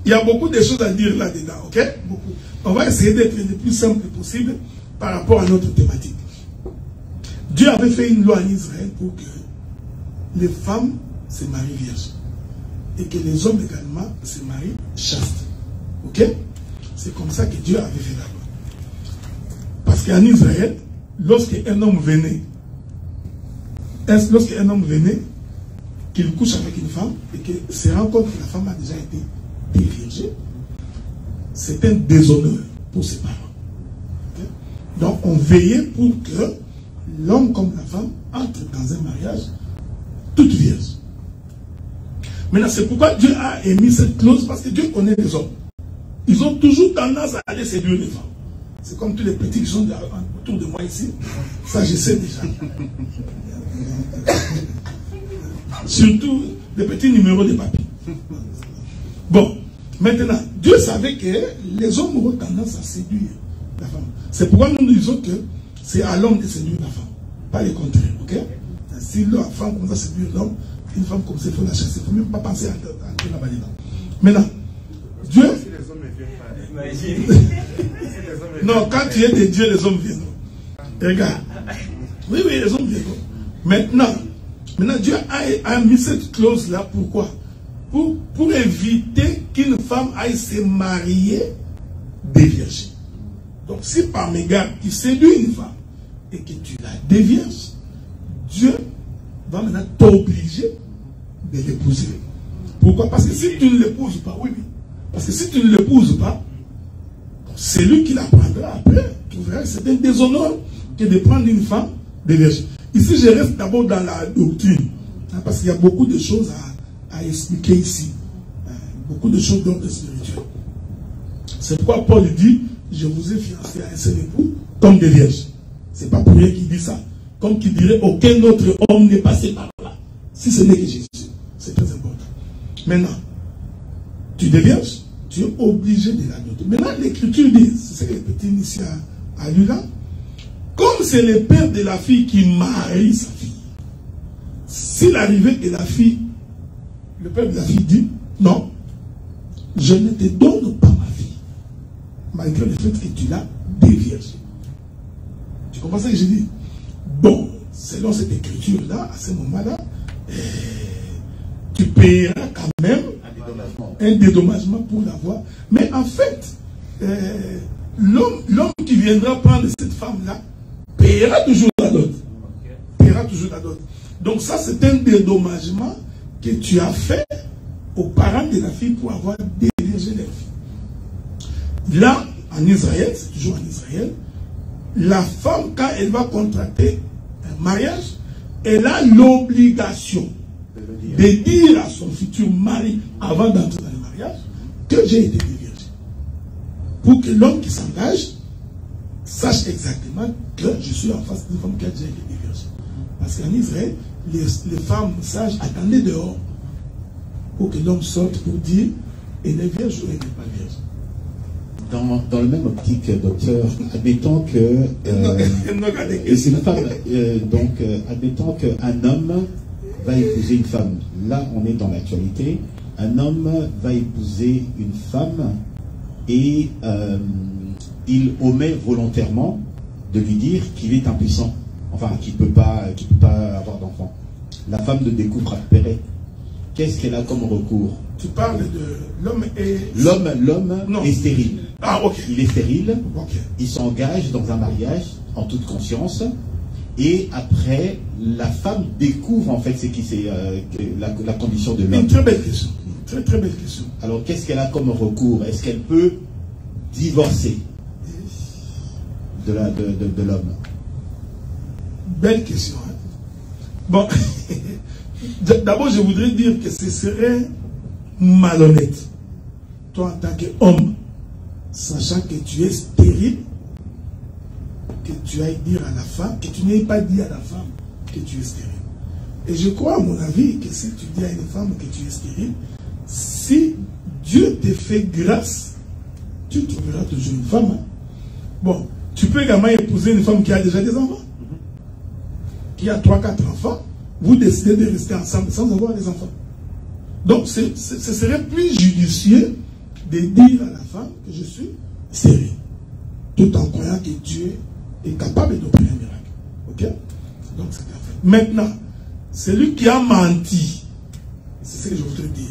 Il y a beaucoup de choses à dire là-dedans, ok? Beaucoup. On va essayer d'être le plus simple possible par rapport à notre thématique. Dieu avait fait une loi en Israël pour que les femmes se marient vierges et que les hommes également se marient chastes. Ok? C'est comme ça que Dieu avait fait la loi. Parce qu'en Israël, lorsqu'un homme venait, qu'il couche avec une femme et qu'il se rend compte que la femme a déjà été déviergée, c'est un déshonneur pour ses parents. Okay? Donc on veillait pour que l'homme comme la femme entre dans un mariage toute vierge. Maintenant, c'est pourquoi Dieu a émis cette clause, parce que Dieu connaît les hommes. Ils ont toujours tendance à aller séduire les femmes. C'est comme tous les petits qui sont autour de moi ici. Ça, je sais déjà. Surtout les petits numéros de papier. Bon, maintenant, Dieu savait que les hommes auront tendance à séduire la femme. C'est pourquoi nous disons que c'est à l'homme de séduire la femme, pas le contraire. Ok? Si la femme commence à séduire l'homme, une femme comme ça, il faut la chasser. Il ne faut même pas penser à entrer là-bas dedans. Maintenant, Dieu. Non, quand tu es des dieux, les hommes viennent. Regarde. Oui, les hommes viennent. Maintenant, Dieu a mis cette clause-là. Pourquoi? Pour éviter qu'une femme aille se marier déviergée. Donc, si par mégarde tu séduis une femme et que tu la dévierges, Dieu va maintenant t'obliger de l'épouser. Pourquoi? Parce que si tu ne l'épouses pas, oui. Parce que si tu ne l'épouses pas, c'est lui qui la prendra après. Tu verras que c'est un déshonneur que de prendre une femme déviergée. Ici, je reste d'abord dans la doctrine. Parce qu'il y a beaucoup de choses à expliquer ici. Beaucoup de choses d'ordre spirituel. C'est pourquoi Paul dit, je vous ai fiancé à un seul époux comme des vierges. C'est pas pour rien qu'il dit ça. Comme qu'il dirait, aucun autre homme n'est passé par là. Si ce n'est que Jésus. C'est très important. Maintenant, tu dévierges, tu es obligé de la noter. Maintenant, l'écriture dit, c'est ce que les petits ici à lu là, comme c'est le père de la fille qui marie sa fille, s'il arrivait que la fille, le père de la fille dit, non, je ne te donne pas ma fille, malgré le fait que tu l'as déviergée. Tu comprends ce que je dis? Bon, selon cette écriture-là, à ce moment-là, tu payeras quand même un dédommagement pour l'avoir. Mais en fait, l'homme qui viendra prendre cette femme-là payera toujours la dot. Payera toujours la dot. Donc ça, c'est un dédommagement que tu as fait aux parents de la fille pour avoir déviergé leur fille. Là, en Israël, c'est toujours en Israël, la femme, quand elle va contracter un mariage, elle a l'obligation de dire à son futur mari, avant d'entrer dans le mariage, que j'ai été déviergé. Pour que l'homme qui s'engage sache exactement que je suis en face d'une femme qui a déjà été déviergée. Parce qu'en Israël, les femmes sages attendaient dehors pour que l'homme sorte pour dire, elle est vierge ou elle n'est pas vierge. Dans le même optique, docteur, admettons que c'est une femme, admettons qu'un homme va épouser une femme. Là, on est dans l'actualité. Un homme va épouser une femme et il omet volontairement de lui dire qu'il est impuissant, enfin qu'il ne peut pas avoir d'enfant. La femme le découvre après. Qu'est-ce qu'elle a comme recours? Tu parles de l'homme est... L'homme est stérile. Ah, ok. Il est stérile. Okay. Il s'engage dans un mariage en toute conscience. Et après, la femme découvre en fait ce qui c'est la condition de l'homme. Une très belle question. Très très belle question. Alors qu'est-ce qu'elle a comme recours? Est-ce qu'elle peut divorcer de l'homme? Belle question. Hein? Bon, d'abord je voudrais dire que ce serait malhonnête, toi en tant qu'homme, sachant que tu es stérile, que tu ailles dire à la femme, que tu n'aies pas dit à la femme que tu es stérile. Et je crois, à mon avis, que si tu dis à une femme que tu es stérile, si Dieu te fait grâce, tu trouveras toujours une femme. Hein? Bon, tu peux également épouser une femme qui a déjà des enfants, qui a 3-4 enfants. Vous décidez de rester ensemble sans avoir des enfants. Donc, ce serait plus judicieux de dire à la femme que je suis stérile, tout en croyant que Dieu est capable d'opérer un miracle. Ok? Donc, c'est parfait. Maintenant, celui qui a menti, c'est ce que je voudrais dire,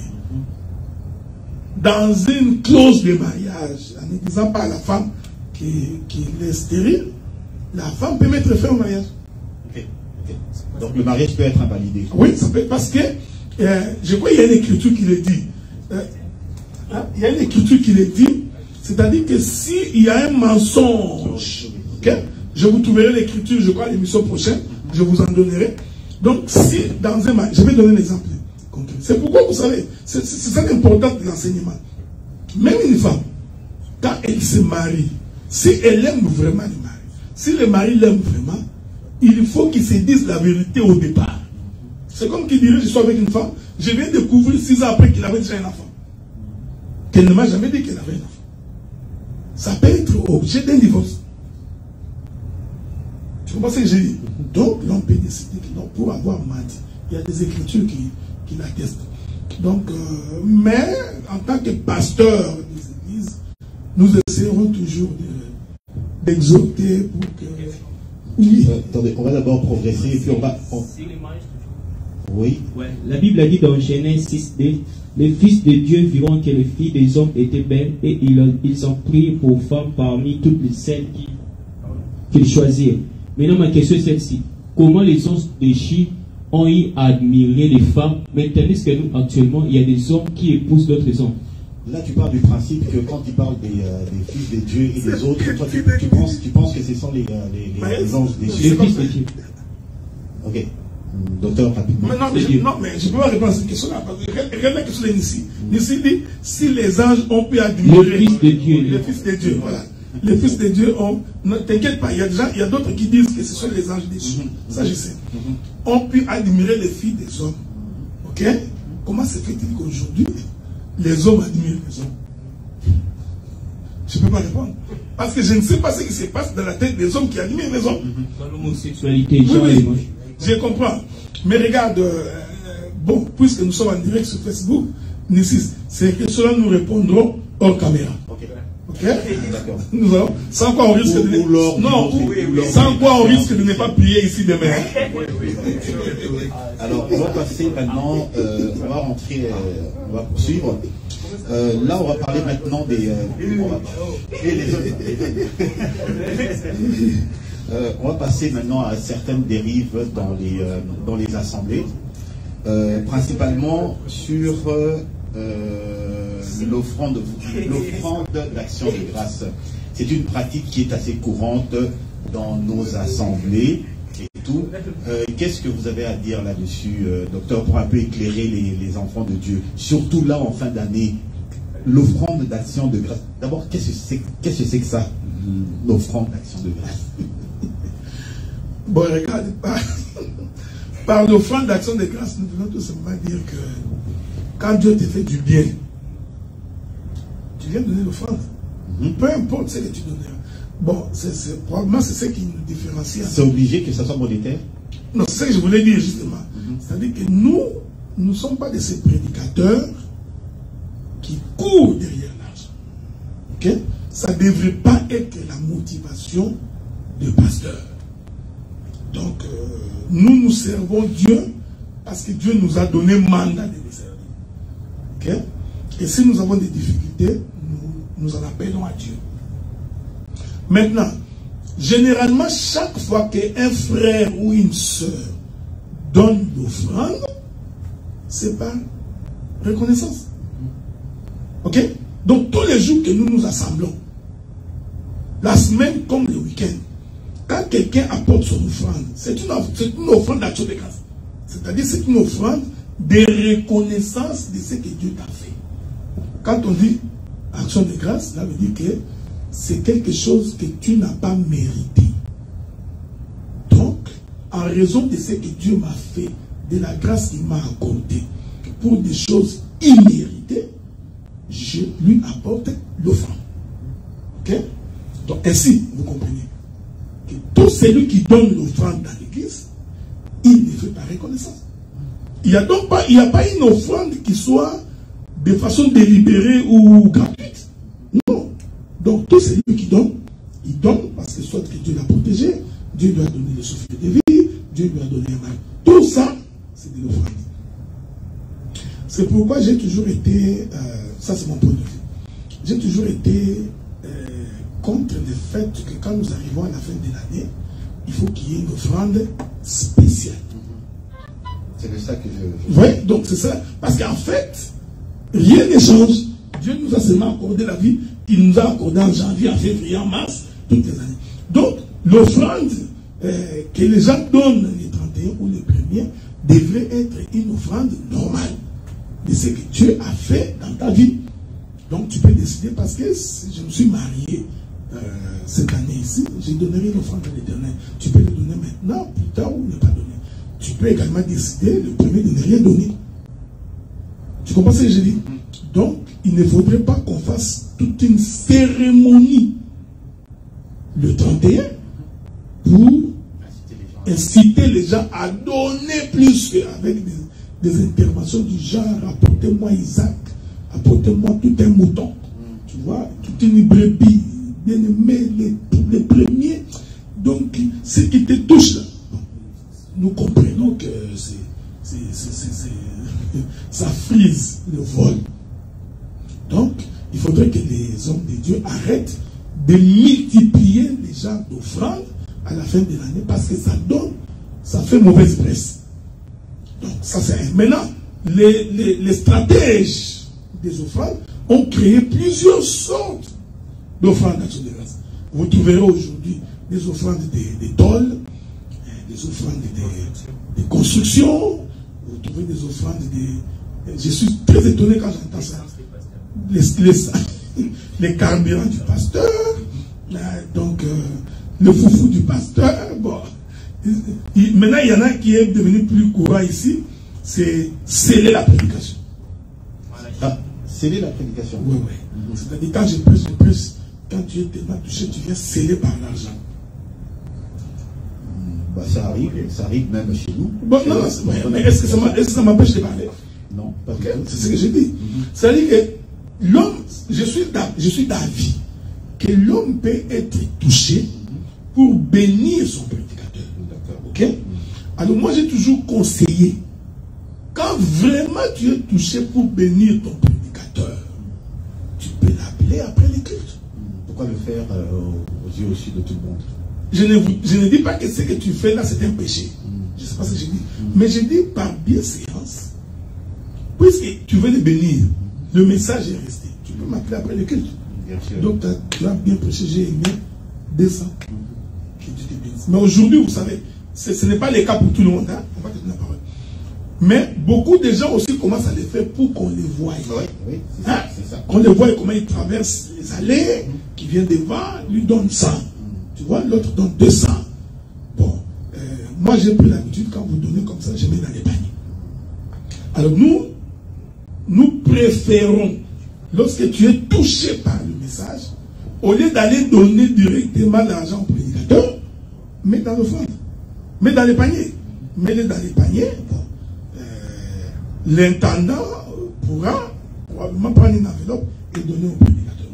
dans une clause de mariage, en ne disant pas à la femme qu'il est stérile, la femme peut mettre fin au mariage. Okay. Donc le mariage peut être invalidé. Oui, ça peut, parce que je crois qu'il y a une écriture qui le dit. Il y a une écriture qui le dit, c'est-à-dire que s'il y a un mensonge, okay, je vous trouverai l'écriture, je crois, à l'émission prochaine, je vous en donnerai. Donc, si dans un mariage, je vais donner un exemple concret. C'est pourquoi, vous savez, c'est ça l'importance de l'enseignement. Même une femme, quand elle se marie, si elle aime vraiment le mari, si le mari l'aime vraiment, il faut qu'il se dise la vérité au départ. C'est comme qu'il dirait, je suis avec une femme, je viens de découvrir 6 ans après qu'il avait déjà un enfant. Qu'elle ne m'a jamais dit qu'elle avait un enfant. Ça peut être objet d'un divorce. Tu comprends ce que j'ai dit? Donc, l'homme peut décider que non, pour avoir menti, il y a des écritures qui l'attestent. Donc, mais en tant que pasteur des églises, nous essayerons toujours d'exhorter pour que... Oui. Attendez, on va d'abord progresser et puis on va... Oui. Ouais. La Bible a dit dans Genèse 6:2, les fils de Dieu viront que les filles des hommes étaient belles et ils ont pris pour femmes parmi toutes celles qu'ils choisirent. Maintenant, ma question est celle-ci. Comment les hommes déchis ont eu à admirer les femmes, mais tandis que nous, actuellement, il y a des hommes qui épousent d'autres hommes? Là, tu parles du principe que quand tu parles des fils de Dieu et des autres, toi, tu penses que ce sont les anges déchus. Les fils de Dieu. Ok. Docteur, rapidement. Non, mais je ne peux pas répondre à cette question-là. Regarde la question ici. Ici dit, si les anges ont pu admirer les fils de Dieu. Les fils de Dieu, voilà. Les fils de Dieu ont... Ne t'inquiète pas, il y a d'autres qui disent que ce sont les anges déchus. Ça, je sais. Ont pu admirer les filles des hommes. Ok? Comment se fait-il qu'aujourd'hui, les hommes admirent les hommes? Je ne peux pas répondre. Parce que je ne sais pas ce qui se passe dans la tête des hommes qui admirent les hommes. Dans l'homosexualité, oui. Je comprends. Mais regarde, bon, puisque nous sommes en direct sur Facebook, c'est que cela nous répondront hors caméra. Ok? D'accord. Nous allons, sans quoi on risque sans quoi on risque de ne pas prier ici demain. Alors, on va passer maintenant, on va rentrer, on va poursuivre. Là, on va parler maintenant des... on va passer maintenant à certaines dérives dans les assemblées, principalement sur l'offrande d'action de grâce. C'est une pratique qui est assez courante dans nos assemblées et tout. Qu'est-ce que vous avez à dire là-dessus, docteur, pour un peu éclairer les enfants de Dieu, surtout là en fin d'année? L'offrande d'action de grâce. D'abord, qu'est-ce que c'est que ça, l'offrande d'action de grâce? Bon, regarde, par l'offrande d'action de grâce, nous voulons tout simplement dire que quand Dieu te fait du bien, tu viens donner l'offrande. Peu importe ce que tu donneras. Bon, probablement c'est ce qui nous différencie. C'est obligé que ça soit monétaire? Non, c'est ce que je voulais dire justement. C'est-à-dire que nous ne sommes pas de ces prédicateurs qui courent derrière l'argent. Ok? Ça ne devrait pas être la motivation de pasteur. Donc, nous servons Dieu parce que Dieu nous a donné mandat de le servir. Ok? Et si nous avons des difficultés, nous en appelons à Dieu. Maintenant, généralement, chaque fois qu'un frère ou une soeur donne l'offrande, c'est par reconnaissance. Ok? Donc, tous les jours que nous nous assemblons, la semaine comme le week-end, quand quelqu'un apporte son offrande, c'est une offrande d'action de grâce. C'est-à-dire, c'est une offrande de reconnaissance de ce que Dieu t'a fait. Quand on dit action de grâce, ça veut dire que c'est quelque chose que tu n'as pas mérité. Donc, en raison de ce que Dieu m'a fait de la grâce qu'il m'a accordée pour des choses imméritées, je lui apporte l'offrande. Ok? Donc ainsi, vous comprenez que tout celui qui donne l'offrande dans l'église, il ne fait pas reconnaissance. Il n'y a donc pas, il n'y a pas une offrande qui soit de façon délibérée ou gratuite. Non. Donc tout celui qui donne, il donne parce que soit que Dieu l'a protégé, Dieu lui a donné le souffle de vie, Dieu lui a donné un mal. Tout ça, c'est de l'offrande. C'est pourquoi j'ai toujours été, ça c'est mon point de vue, j'ai toujours été contre le fait que quand nous arrivons à la fin de l'année, il faut qu'il y ait une offrande spéciale. C'est de ça que je... Oui, donc c'est ça. Parce qu'en fait, rien ne change. Dieu nous a seulement accordé la vie qu'il nous a accordée en janvier, en février, en mars, toutes les années. Donc, l'offrande que les gens donnent les 31 ou les premiers devrait être une offrande normale de ce que Dieu a fait dans ta vie. Donc, tu peux décider parce que si je me suis marié cette année ici, je donnerai une offrande à l'Éternel. Tu peux le donner maintenant, plus tard ou ne pas donner. Tu peux également décider le premier de ne rien donner. Tu comprends ce que je dis? Donc, il ne faudrait pas qu'on fasse toute une cérémonie le 31 pour inciter les gens à donner plus avec des interventions du genre apportez-moi Isaac, apportez-moi tout un mouton, tu vois, toute une brebis, bien aimé, les premiers. Donc, ce qui te touche là, nous comprenons que ça frise le vol. Donc, il faudrait que les hommes de Dieu arrêtent de multiplier les genres d'offrandes à la fin de l'année parce que ça fait mauvaise presse. Donc, ça c'est un. Maintenant, les stratèges des offrandes ont créé plusieurs sortes d'offrandes d'action de grâce. Vous trouverez aujourd'hui des offrandes des tôles, des offrandes de construction, vous trouvez des offrandes je suis très étonné quand j'entends ça. Les carburants du pasteur, donc le foufou du pasteur. Bon. Maintenant, il y en a qui est devenu plus courant ici, c'est sceller la prédication. Ah, sceller la prédication. Oui, oui. C'est-à-dire, quand je prêche, quand tu es tellement touché, tu viens sceller par l'argent. Bah, ça arrive même chez nous. Bon, non, mais est-ce que ça m'empêche de parler? Non, pas okay. C'est ce que j'ai dit. C'est-à-dire que l'homme, je suis d'avis que l'homme peut être touché pour bénir son prédicateur. Ok? Alors moi j'ai toujours conseillé, quand vraiment tu es touché pour bénir ton prédicateur, tu peux l'appeler après les cultes. Pourquoi le faire aux yeux aussi de tout le monde? Je ne dis pas que ce que tu fais là c'est un péché. Je ne sais pas ce que je dis. Mais je dis par bienséance, puisque tu veux le bénir, le message est resté. Tu peux m'appeler après le culte. Donc tu as bien prêché, j'ai aimé 200. Que Dieu te bénisse. Mais aujourd'hui, vous savez, ce n'est pas le cas pour tout le monde. Hein? On va te donner la parole. Mais beaucoup de gens aussi commencent à le faire pour qu'on les voie. Oui, c'est hein? ça. Qu'on les voie comment ils traversent les allées, qui vient devant, lui donne 100. Tu vois, l'autre donne 200. Bon, moi j'ai pris l'habitude, quand vous donnez comme ça, je mets dans les paniers. Alors nous préférons, lorsque tu es touché par le message, au lieu d'aller donner directement l'argent au prédicateur, mets dans l'offrande, mets dans les paniers. Mets-les dans les paniers. Bon, l'intendant pourra probablement prendre une enveloppe et donner au prédicateur.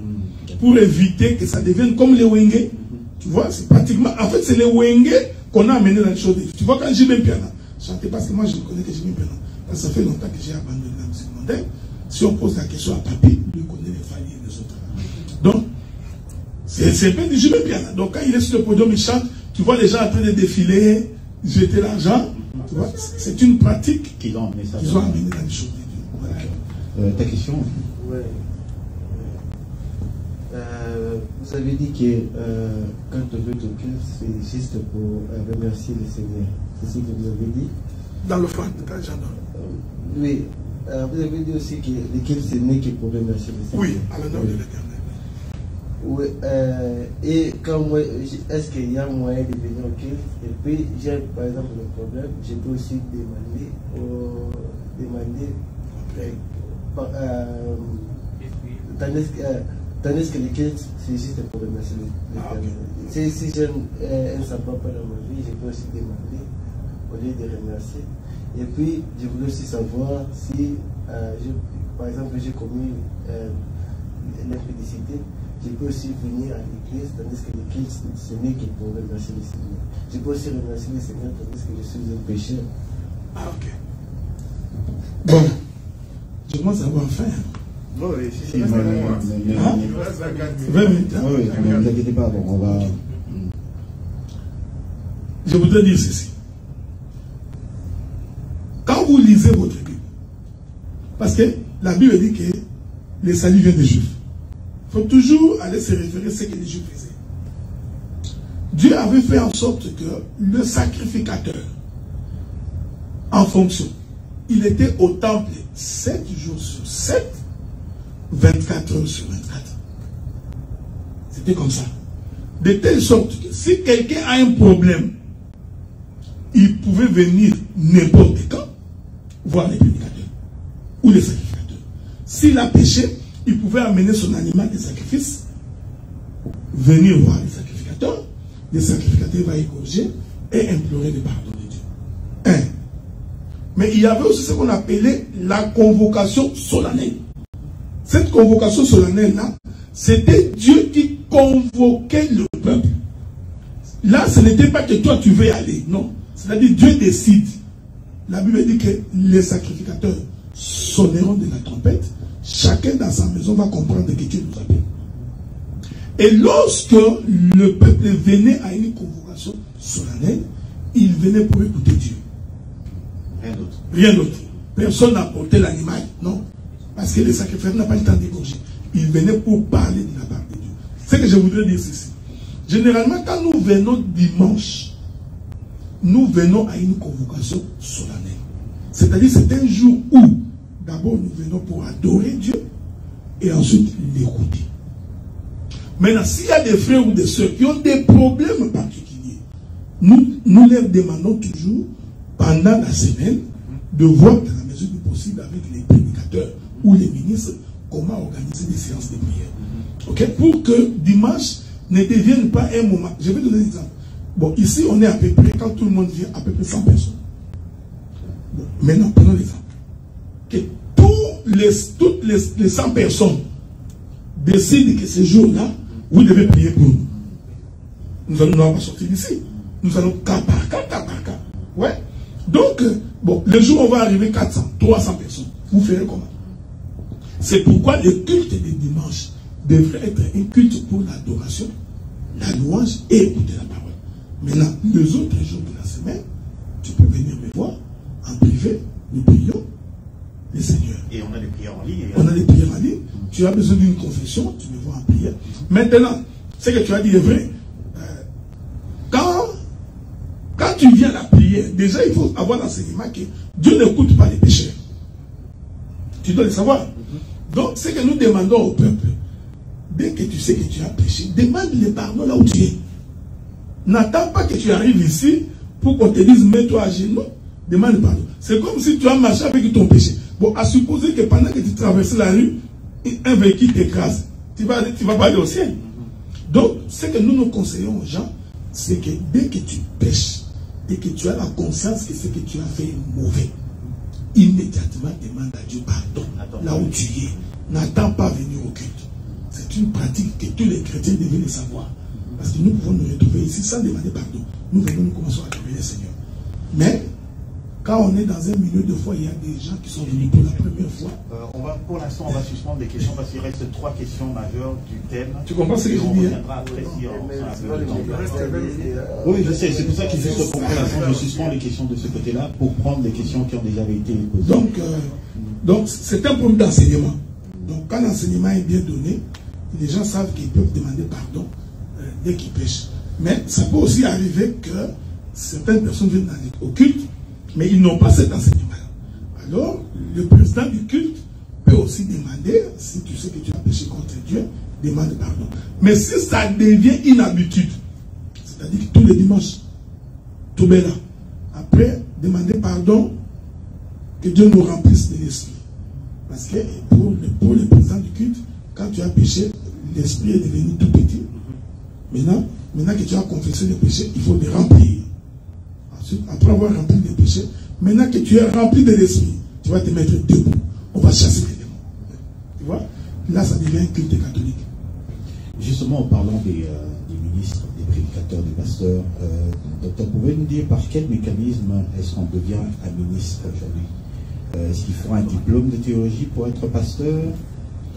Pour éviter que ça devienne comme les wenge. Tu vois, c'est pratiquement. En fait, c'est les wenge qu'on a amené dans les choses. Tu vois, quand j'ai même piano, chantez parce que moi je connais que j'ai même piano. Parce que ça fait longtemps que j'ai abandonné la musique mondaine. Si on pose la question à Papi, lui connaît les failles et les autres. Donc, c'est un peu du jeu piano. Donc, quand il est sur le podium, il chante, tu vois les gens en train de défiler, jeter l'argent. Tu vois, c'est une pratique qu'ils ont amené dans les choses. Voilà. Ta question? Ouais. Vous avez dit que quand on veut toquer, c'est juste pour remercier le Seigneur. C'est ce que vous avez dit? Dans le front, quand j'adore. Oui. Vous avez dit aussi que lesquels ce n'est que pour remercier le Seigneur. Oui, à l'honneur de l'Éternel. Oui, et quand moi, est-ce qu'il y a moyen de venir au culte? Et puis, j'ai par exemple le problème, je peux aussi demander tandis que le culte, c'est juste pour remercier l'éternel. Si j'ai un sabbat dans ma vie, je peux aussi demander au lieu de remercier. Et puis, je voulais aussi savoir si, par exemple, j'ai commis l'impudicité, je peux aussi venir à l'église, tandis que l'église, ce n'est que pour remercier le Seigneur. Je peux aussi remercier le Seigneur, tandis que je suis un pécheur. Ah, ok. Bon, je commence à avoir faim. Oui, si, 20 minutes. Oui, ne vous inquiétez pas, bon, on va. Je voudrais dire ceci. Quand vous lisez votre Bible, parce que la Bible dit que le salut vient des Juifs, il faut toujours aller se référer à ce que les Juifs faisaient. Dieu avait fait en sorte que le sacrificateur, en fonction, il était au temple 7 jours sur 7, 24 heures sur 24. C'était comme ça. De telle sorte que si quelqu'un a un problème, il pouvait venir n'importe quand voir les prédicateurs ou les sacrificateurs. S'il a péché, il pouvait amener son animal de sacrifice, venir voir les sacrificateurs. Les sacrificateurs vont égorger et implorer le pardon de Dieu. Mais il y avait aussi ce qu'on appelait la convocation solennelle. Cette convocation solennelle-là, c'était Dieu qui convoquait le peuple. Là, ce n'était pas que toi tu veux aller, non. C'est-à-dire Dieu décide. La Bible dit que les sacrificateurs sonneront de la trompette. Chacun dans sa maison va comprendre que Dieu nous appelle. Et lorsque le peuple venait à une convocation solennelle, il venait pour écouter Dieu. Rien d'autre. Rien d'autre. Personne n'a porté l'animal, non. Parce que le sacrificateur n'a pas le temps d'égorger. Il venait pour parler de la part de Dieu. C'est que je voudrais dire ceci. Généralement, quand nous venons dimanche, nous venons à une convocation solennelle. C'est-à-dire c'est un jour où d'abord nous venons pour adorer Dieu et ensuite l'écouter. Maintenant, s'il y a des frères ou des sœurs qui ont des problèmes particuliers, nous leur demandons toujours pendant la semaine de voir dans la mesure du possible avec les prédicateurs ou les ministres comment organiser des séances de prière. Okay? Pour que dimanche ne devienne pas un moment. Je vais donner un exemple. Bon, ici on est à peu près, quand tout le monde vient, à peu près 100 personnes. Bon, maintenant, prenons l'exemple. Que toutes les 100 personnes décident que ce jour-là, vous devez prier pour nous. Nous allons pas sortir d'ici. Nous allons cas par cas. Ouais. Donc, bon, le jour où on va arriver 400, 300 personnes, vous ferez comment? C'est pourquoi le culte de dimanche devrait être un culte pour l'adoration, la louange et écouter la parole. Maintenant, les autres jours de la semaine, tu peux venir me voir en privé, nous prions le Seigneur. Et on a des prières en ligne. On a des prières en ligne. Tu as besoin d'une confession, tu me vois en prière. Maintenant, ce que tu as dit est vrai. Quand tu viens à la prière, déjà il faut avoir l'enseignement que Dieu n'écoute pas les pécheurs. Tu dois le savoir. Donc, ce que nous demandons au peuple, dès que tu sais que tu as péché, demande le pardon là où tu es. N'attends pas que tu arrives ici pour qu'on te dise mets-toi à genoux, demande le pardon. C'est comme si tu as marché avec ton péché. Bon, à supposer que pendant que tu traverses la rue, un véhicule t'écrase, tu vas pas aller au ciel. Donc, ce que nous conseillons aux gens, c'est que dès que tu pêches, dès que tu as la conscience que ce que tu as fait est mauvais, immédiatement demande à Dieu pardon là où tu es. N'attends pas venir au culte. C'est une pratique que tous les chrétiens devaient le savoir. Parce que nous pouvons nous retrouver ici sans demander pardon. Nous venons, nous commençons à adorer le Seigneur. Mais, quand on est dans un milieu de foi, il y a des gens qui sont venus pour la première fois. Pour l'instant, on va suspendre les questions parce qu'il reste 3 questions majeures du thème. Tu comprends ce que je dis? Oui, je sais. C'est pour ça qu'il juste pour l'instant, je suspends les questions de ce côté-là pour prendre les questions qui ont déjà été posées. Donc c'est un problème d'enseignement. Donc, quand l'enseignement est bien donné, les gens savent qu'ils peuvent demander pardon dès qu'ils pêchent. Mais ça peut aussi arriver que certaines personnes viennent au culte, mais ils n'ont pas cet enseignement-là. Alors, le président du culte peut peux aussi demander, si tu sais que tu as péché contre Dieu, demande pardon. Mais si ça devient une habitude, c'est-à-dire que tous les dimanches, tout est là, après, demander pardon, que Dieu nous remplisse de l'esprit. Parce que pour le président du culte, quand tu as péché, l'esprit est devenu tout petit. Maintenant que tu as confessé les péchés, il faut les remplir. Ensuite, après avoir rempli les péchés, maintenant que tu es rempli de l'esprit, tu vas te mettre debout. On va chasser les démons. Tu vois? Là, ça devient un culte catholique. Justement, en parlant des ministres, des prédicateurs, des pasteurs, docteur, pouvez-vous nous dire par quel mécanisme est-ce qu'on devient un ministre aujourd'hui? Est-ce qu'il faut un diplôme de théologie pour être pasteur?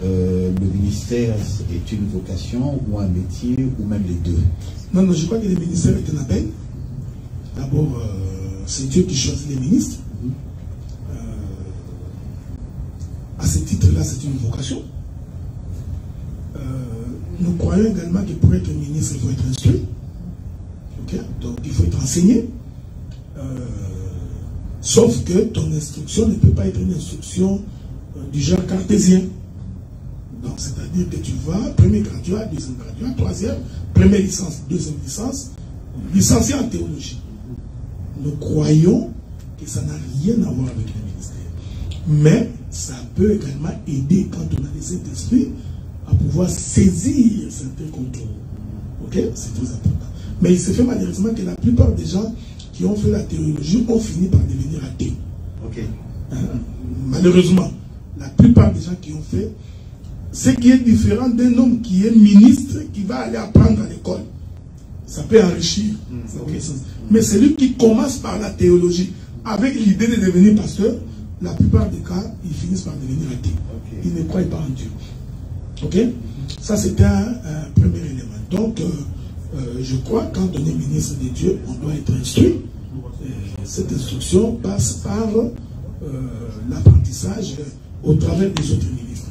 Le ministère est une vocation ou un métier ou même les deux? Non, je crois que le ministère est un appel. D'abord, c'est Dieu qui choisit les ministres. À ce titre-là, c'est une vocation. Nous croyons également que pour être ministre, il faut être instruit. Okay? Donc, il faut être enseigné. Sauf que ton instruction ne peut pas être une instruction du genre cartésien. Donc, c'est-à-dire que tu vas, premier graduat, deuxième graduat, troisième, première licence, deuxième licence, licencié en théologie. Nous croyons que ça n'a rien à voir avec le ministère. Mais ça peut également aider quand on a des Saint-Esprit à pouvoir saisir certains contrôles. Ok? C'est très important. Mais il se fait malheureusement que la plupart des gens qui ont fait la théologie ont fini par devenir athées. Ok. Malheureusement, la plupart des gens qui ont fait, ce qui est différent d'un homme qui est ministre, qui va aller apprendre à l'école. Ça peut enrichir. Mais celui qui commence par la théologie avec l'idée de devenir pasteur, la plupart des cas, ils finissent par devenir athées. Ils ne croient pas en Dieu. Ok? Ça, c'est un premier élément. Donc, je crois quand on est ministre de Dieu, on doit être instruit. Cette instruction passe par l'apprentissage au travers des autres ministres.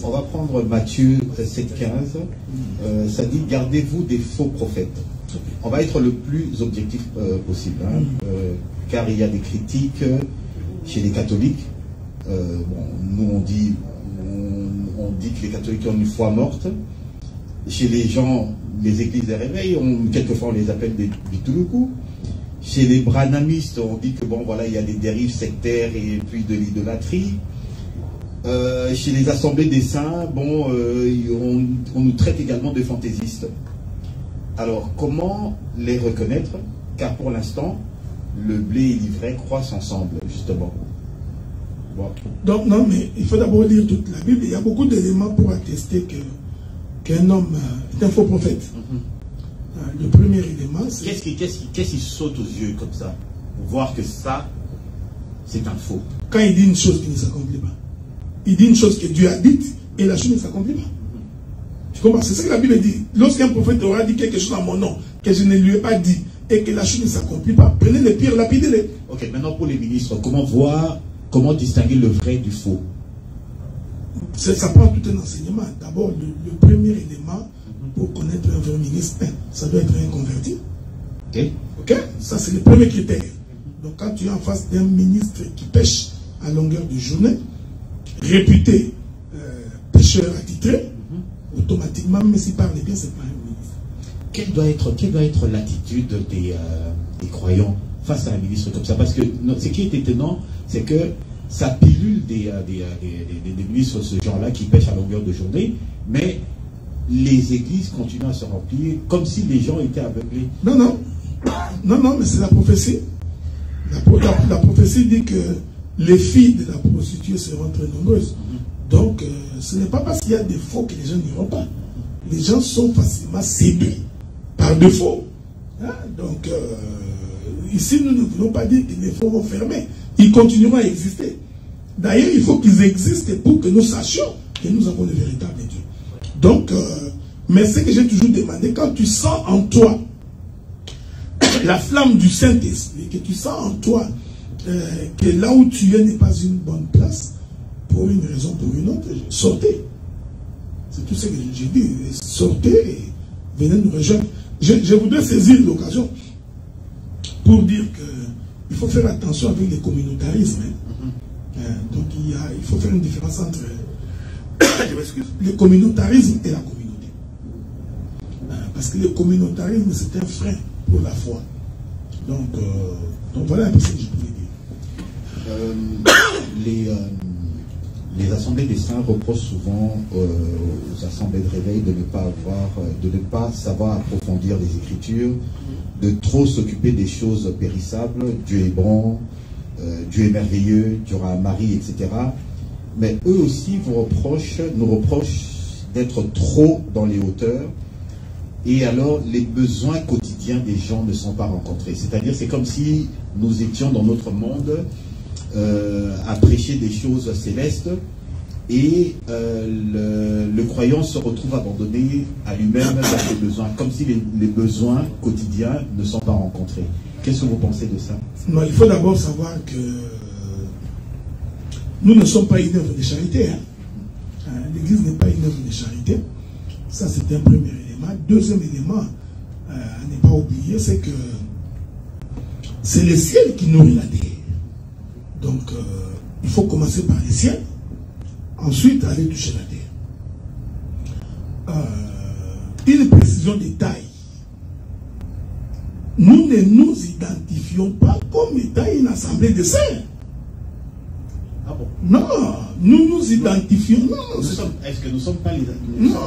On va prendre Matthieu 7,15. Ça dit, gardez-vous des faux prophètes. On va être le plus objectif possible, hein, car il y a des critiques chez les catholiques. Nous on dit que les catholiques ont une foi morte. Chez les gens, les églises des réveils, quelquefois on les appelle des Touloukou. Chez les branhamistes, on dit que bon voilà, il y a des dérives sectaires et puis de l'idolâtrie. Chez les assemblées des saints, bon, on nous traite également de fantaisistes. Alors, comment les reconnaître? Car pour l'instant, le blé et l'ivraie croissent ensemble, justement. Bon. Donc, non, mais il faut d'abord lire toute la Bible. Il y a beaucoup d'éléments pour attester qu'un homme est un faux prophète. Le premier élément, c'est... Qu'est-ce qui saute aux yeux comme ça? Pour voir que ça, c'est un faux. Quand il dit une chose qui ne s'accomplit pas. Il dit une chose que Dieu a dite et la chose ne s'accomplit pas. Tu comprends? C'est ce que la Bible dit. Lorsqu'un prophète aura dit quelque chose en mon nom, que je ne lui ai pas dit, et que la chose ne s'accomplit pas, prenez les pierres, lapidez-les. Ok, maintenant pour les ministres, comment distinguer le vrai du faux? Ça prend tout un enseignement. D'abord, le premier élément pour connaître un vrai ministre, ça doit être un converti. Ok? Ça, c'est le premier critère. Donc, quand tu es en face d'un ministre qui pêche à longueur de journée, réputé pécheur attitré, automatiquement, même s'il parle bien, c'est pas un ministre. Quelle doit être l'attitude des croyants face à un ministre comme ça? Parce que ce qui est étonnant, c'est que ça pilule des ministres de ce genre-là qui pêchent à longueur de journée, mais les églises continuent à se remplir comme si les gens étaient aveuglés. Non, mais c'est la prophétie. La prophétie dit que les filles de la prostituée seront très nombreuses. Donc, ce n'est pas parce qu'il y a des faux que les gens n'iront pas. Les gens sont facilement séduits par défaut. Hein? Donc, ici, nous ne voulons pas dire que les faux vont fermer. Ils continueront à exister. D'ailleurs, il faut qu'ils existent pour que nous sachions que nous avons le véritable Dieu. Donc, mais ce que j'ai toujours demandé, quand tu sens en toi la flamme du Saint-Esprit, que tu sens en toi que là où tu es n'est pas une bonne place, pour une raison ou pour une autre, sortez. C'est tout ce que j'ai dit. Sortez et venez nous rejoindre. Je voudrais saisir l'occasion pour dire qu'il faut faire attention avec les communautarismes. Donc il faut faire une différence entre le communautarisme et la communauté. Parce que le communautarisme, c'est un frein pour la foi. Donc voilà un peu ce que je pouvais dire. Les assemblées des saints reprochent souvent aux assemblées de réveil de ne pas savoir approfondir les Écritures, de trop s'occuper des choses périssables. Dieu est bon, Dieu est merveilleux, Dieu aura un mari, etc. Mais eux aussi nous reprochent d'être trop dans les hauteurs, et alors les besoins quotidiens des gens ne sont pas rencontrés. C'est-à-dire, c'est comme si nous étions dans notre monde à prêcher des choses célestes, et le croyant se retrouve abandonné à lui-même dans ses besoins, comme si les besoins quotidiens ne sont pas rencontrés. Qu'est-ce que vous pensez de ça? Non, il faut d'abord savoir que nous ne sommes pas une œuvre de charité. L'Église n'est pas une œuvre de charité. Ça, c'est un premier élément. Deuxième élément, à ne pas oublier, c'est que c'est le ciel qui nourrit la terre. Donc, il faut commencer par le ciel, ensuite aller toucher la terre. Une précision de taille. Nous ne nous identifions pas comme étant une assemblée de saints. Ah bon? Non, nous nous identifions. Est-ce que nous ne sommes pas les Non.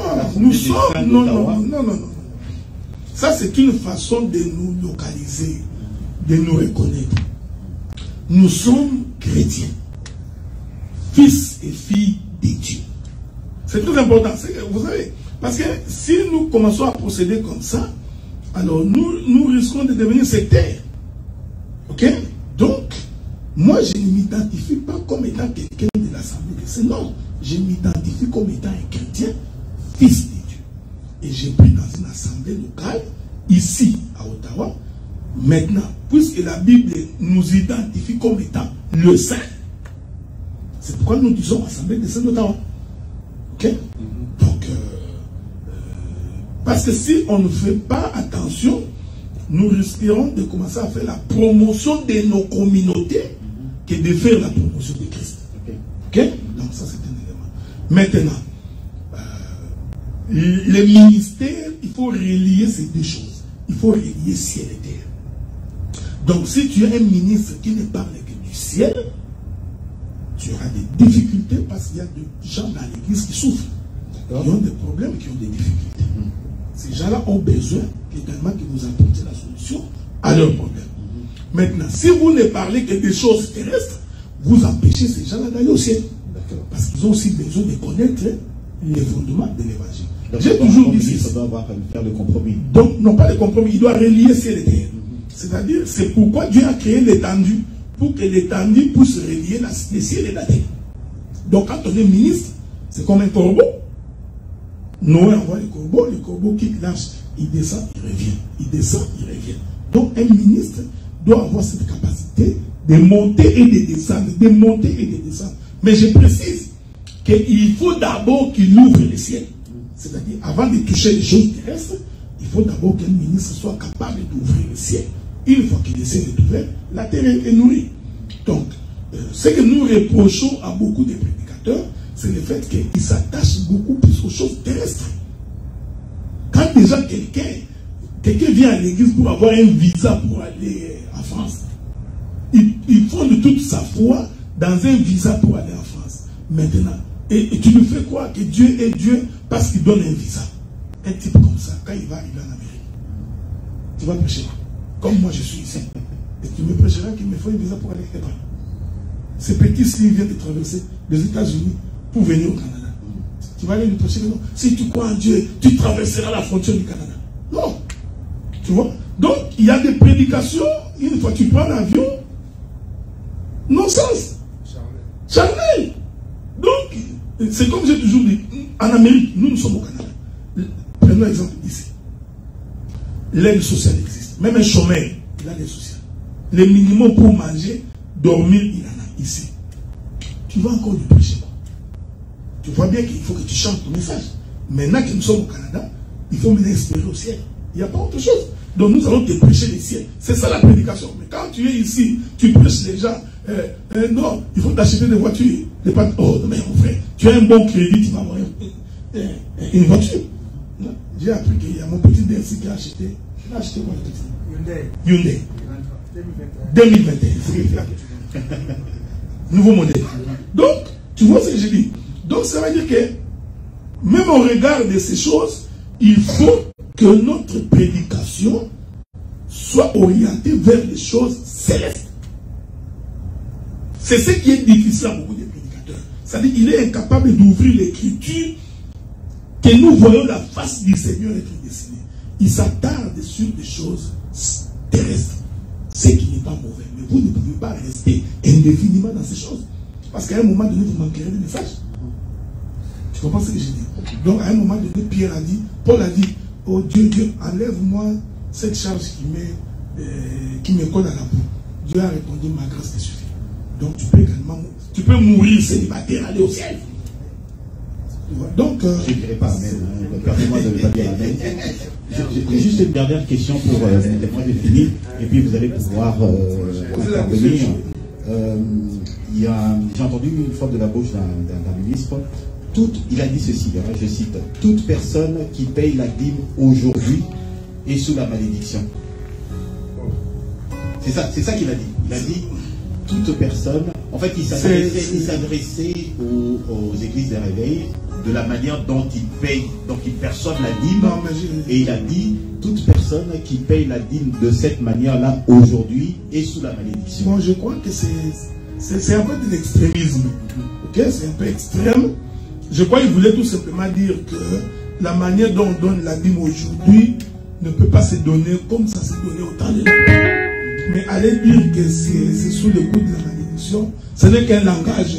Ça, c'est une façon de nous localiser, de nous reconnaître. Nous sommes chrétiens, fils et filles de Dieu. C'est très important, vous savez, parce que si nous commençons à procéder comme ça, alors nous risquons de devenir sectaires. Ok? Donc, moi, je ne m'identifie pas comme étant quelqu'un de l'Assemblée des saints. Non, je m'identifie comme étant un chrétien, fils de Dieu. Et j'ai pris dans une assemblée locale, ici, à Ottawa. Maintenant, puisque la Bible nous identifie comme étant le saint, c'est pourquoi nous disons Assemblée des saints d'Ottawa. Ok? Donc, parce que si on ne fait pas attention, nous risquerons de commencer à faire la promotion de nos communautés que de faire la promotion de Christ. Ok? Donc ça, c'est un élément. Maintenant, les ministères, il faut relier ces deux choses. Il faut relier ciel et terre. Donc si tu es un ministre qui ne parle que du ciel, tu auras des difficultés parce qu'il y a des gens dans l'église qui souffrent, qui ont des problèmes, qui ont des difficultés. Ces gens-là ont besoin également que vous apportiez la solution à leurs problèmes. Maintenant, si vous ne parlez que des choses terrestres, vous empêchez ces gens-là d'aller au ciel. Parce qu'ils ont aussi besoin de connaître les fondements de l'évangile. J'ai toujours dit ça. Ça doit faire le compromis. Donc, non pas le compromis, il doit relier ciel et terre. C'est-à-dire, c'est pourquoi Dieu a créé l'étendue, pour que l'étendue puisse relier le ciel et la terre. Donc, quand on est ministre, c'est comme un corbeau. Noé envoie le corbeau quitte l'arche, il descend, il revient. Il descend, il revient. Donc, un ministre doit avoir cette capacité de monter et de descendre, de monter et de descendre. Mais je précise qu'il faut d'abord qu'il ouvre le ciel. C'est-à-dire, avant de toucher les choses terrestres, il faut d'abord qu'un ministre soit capable d'ouvrir le ciel. Une fois que le ciel est ouvert, la terre est nourrie. Donc, ce que nous reprochons à beaucoup de prédicateurs, c'est le fait qu'ils s'attachent beaucoup plus aux choses terrestres. Quand déjà quelqu'un vient à l'église pour avoir un visa pour aller en France, il fonde toute sa foi dans un visa pour aller en France. Maintenant, et tu lui fais croire que Dieu est Dieu parce qu'il donne un visa. Un type comme ça, quand il va arriver en Amérique, tu vas prêcher. Comme moi je suis ici. Et tu me prêcheras qu'il me faut un visa pour aller quelque part. Ce petit s'il vient de traverser les États-Unis pour venir au Canada. Tu vas aller lui prêcher, non. Si tu crois en Dieu, tu traverseras la frontière du Canada. Non. Tu vois? Donc, il y a des prédications, une fois tu prends l'avion, non-sens. Charnel. Donc, c'est comme j'ai toujours dit, en Amérique, nous sommes au Canada. Prenons l'exemple ici. L'aide sociale existe. Même un chômeur, il a l'aide sociale. Le minimum pour manger, dormir, il en a ici. Tu vas encore lui prêcher quoi? Tu vois bien qu'il faut que tu changes ton message. Maintenant que nous sommes au Canada, il faut maintenant espérer au ciel. Il n'y a pas autre chose. Donc nous allons te prêcher le ciel. C'est ça la prédication. Mais quand tu es ici, tu prêches les gens non, il faut t'acheter des voitures. Oh, mais mon frère, tu as un bon crédit, tu vas avoir une voiture. J'ai appris qu'il y a mon petit DSI qui a acheté. Il a acheté quoi, le petit? Hyundai. 2021. Nouveau modèle. Donc, tu vois ce que je dis. Donc, ça veut dire que, même au regard de ces choses, il faut que notre prédication soit orientée vers les choses célestes. C'est ce qui est difficile à beaucoup de prédicateurs. C'est-à-dire qu'il est incapable d'ouvrir l'écriture, que nous voyons la face du Seigneur être dessinée. Il s'attarde sur des choses terrestres. Ce qui n'est pas mauvais. Mais vous ne pouvez pas rester indéfiniment dans ces choses. Parce qu'à un moment donné, vous manquerez des messages. Tu comprends ce que je dis? Donc à un moment donné, Pierre a dit, Paul a dit, oh Dieu, Dieu, enlève-moi cette charge qui me colle à la peau. Dieu a répondu, ma grâce te suffit. Donc tu peux mourir célibataire, aller au ciel. Donc, je ne dirais pas amen. Permettez-moi de ne pas dire amen. J'ai juste une dernière question pour moi de finir, et puis vous allez pouvoir intervenir. J'ai entendu une fois de la bouche d'un ministre, il a dit ceci, je cite, toute personne qui paye la dîme aujourd'hui est sous la malédiction. C'est ça qu'il a dit. Il a dit toute personne, en fait il s'adressait aux églises des réveils de la manière dont ils payent, donc ils perçoivent la dîme, et il a dit toute personne qui paye la dîme de cette manière-là aujourd'hui est sous la malédiction. Bon, je crois que c'est un peu de l'extrémisme. Ok, c'est un peu extrême. Je crois qu'il voulait tout simplement dire que la manière dont on donne la dîme aujourd'hui ne peut pas se donner comme ça s'est donné au temps de l'Église. Mais aller dire que c'est sous le coup de la malédiction, ce n'est qu'un langage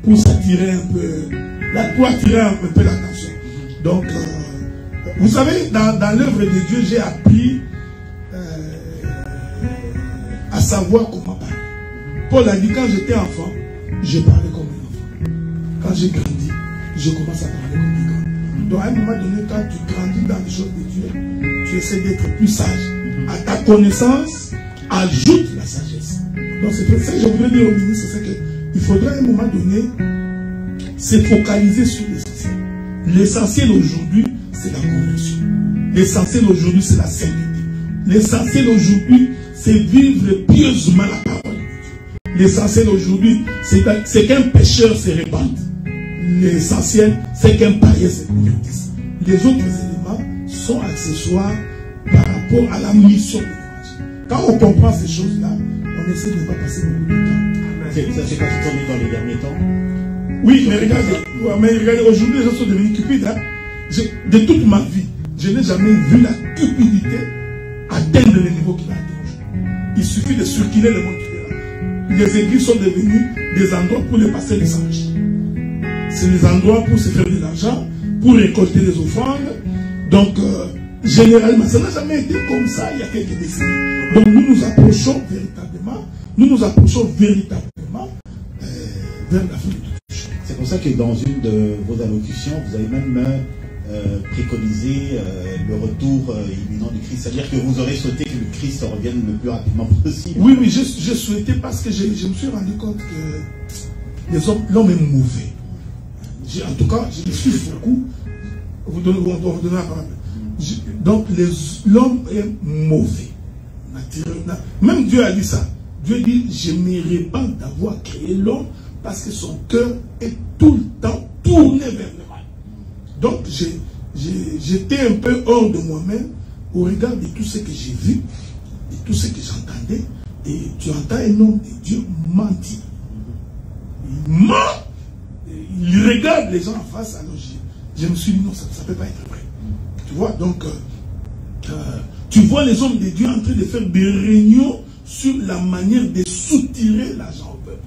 pour s'attirer un peu, pour attirer un peu l'attention. Donc, vous savez, dans l'œuvre de Dieu, j'ai appris à savoir comment parler. Paul a dit, quand j'étais enfant, je parlais comme un enfant. Quand j'ai grandi, je commence à parler comme un grand. Donc, à un moment donné, quand tu grandis dans les choses de Dieu, tu essaies d'être plus sage. À ta connaissance, ajoute la sagesse. Donc, c'est pour ça que je voudrais dire au ministre, c'est qu'il faudrait à un moment donné se focaliser sur l'essentiel. L'essentiel aujourd'hui, c'est la conversion. L'essentiel aujourd'hui, c'est la sainteté. L'essentiel aujourd'hui, c'est vivre pieusement la parole de Dieu. L'essentiel aujourd'hui, c'est qu'un pécheur se répande. L'essentiel, c'est qu'un païen se convertisse. Les autres éléments sont accessoires par rapport à la mission de l'Évangile. Quand on comprend ces choses-là, on essaie de ne pas passer beaucoup de temps. Ça s'est passé dans les derniers temps. Oui, mais regardez, aujourd'hui les gens sont devenus cupides. Hein. De toute ma vie, je n'ai jamais vu la cupidité atteindre le niveau qu'il a atteint aujourd'hui. Il suffit de circuler le monde qui est là. Les églises sont devenues des endroits pour les pasteurs de s'enrichir. C'est des endroits pour se faire de l'argent, pour récolter des offrandes. Donc, généralement, ça n'a jamais été comme ça il y a quelques décennies. Donc, nous nous approchons véritablement vers la fin de tout. C'est pour ça que dans une de vos allocutions, vous avez même préconisé le retour imminent du Christ. C'est-à-dire que vous aurez souhaité que le Christ revienne le plus rapidement possible. Oui, oui, j'ai souhaité parce que je me suis rendu compte que l'homme est mauvais. En tout cas, je me suis beaucoup. On vous donne la parole. Donc, l'homme est mauvais. Même Dieu a dit ça. Dieu dit, je me répands d'avoir créé l'homme parce que son cœur est tout le temps tourné vers le mal. Donc, j'étais un peu hors de moi-même au regard de tout ce que j'ai vu, de tout ce que j'entendais. Et tu entends un homme de Dieu mentir. Il ment. Il regarde les gens en face. Alors je me suis dit, non, ça ne peut pas être vrai. Tu vois, donc, tu vois les hommes de Dieu en train de faire des réunions sur la manière de soutirer l'argent au peuple.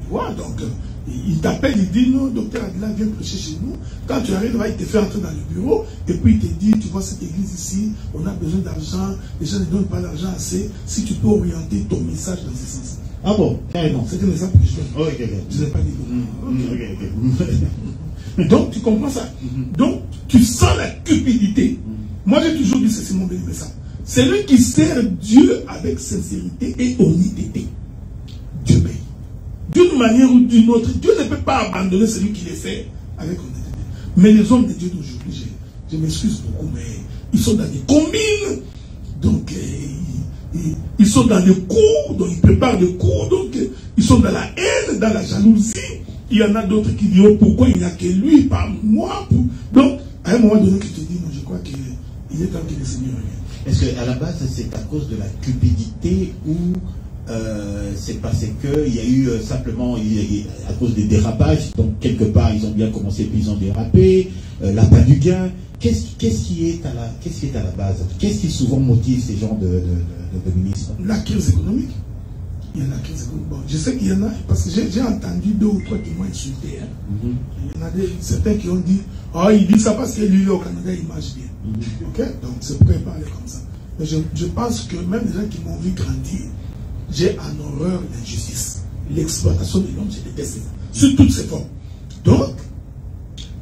Tu vois, donc, il t'appelle, il dit, non, docteur Aguilar, viens prêcher chez nous. Quand tu arrives là, il te fait entrer dans le bureau, et puis il te dit, tu vois cette église ici, on a besoin d'argent, les gens ne donnent pas l'argent assez, si tu peux orienter ton message dans ce sens. Ah bon, carrément. C'est un exemple que je donne. Oh, okay. Je ne l'ai pas dit. Donc, tu comprends ça. Donc, tu sens la cupidité. Moi, j'ai toujours dit, c'est mon béni, ça. Celui qui sert Dieu avec sincérité et honnêteté, Dieu paye. d'une manière ou d'une autre, Dieu ne peut pas abandonner celui qui les fait avec honnêteté. Mais les hommes de Dieu d'aujourd'hui, je m'excuse beaucoup, mais ils sont dans des combines, donc ils sont dans des cours, donc ils préparent des cours, donc ils sont dans la haine, dans la jalousie. Il y en a d'autres qui disent, oh, pourquoi il n'y a que lui, pas moi. Donc, à un moment donné, tu te dis, moi je crois qu'il est temps que le Seigneur revienne. Est-ce qu'à la base, c'est à cause de la cupidité ou c'est parce qu'il y a eu simplement, à cause des dérapages, donc quelque part ils ont bien commencé puis ils ont dérapé, l'appât du gain. Qu'est-ce qui est à la base? Qu'est-ce qui souvent motive ces gens de ministres? La crise économique. Il y en a qui bon, je sais qu'il y en a, parce que j'ai entendu 2 ou 3 qui m'ont insulté. Hein. Il y en a certains qui ont dit, oh, il dit ça parce que lui au Canada, il marche bien. Ok? Donc c'est pourquoi il parlait comme ça. Mais je pense que même les gens qui m'ont vu grandir, j'ai en horreur l'injustice. L'exploitation de l'homme, je déteste ça. Sur toutes ses formes. Donc,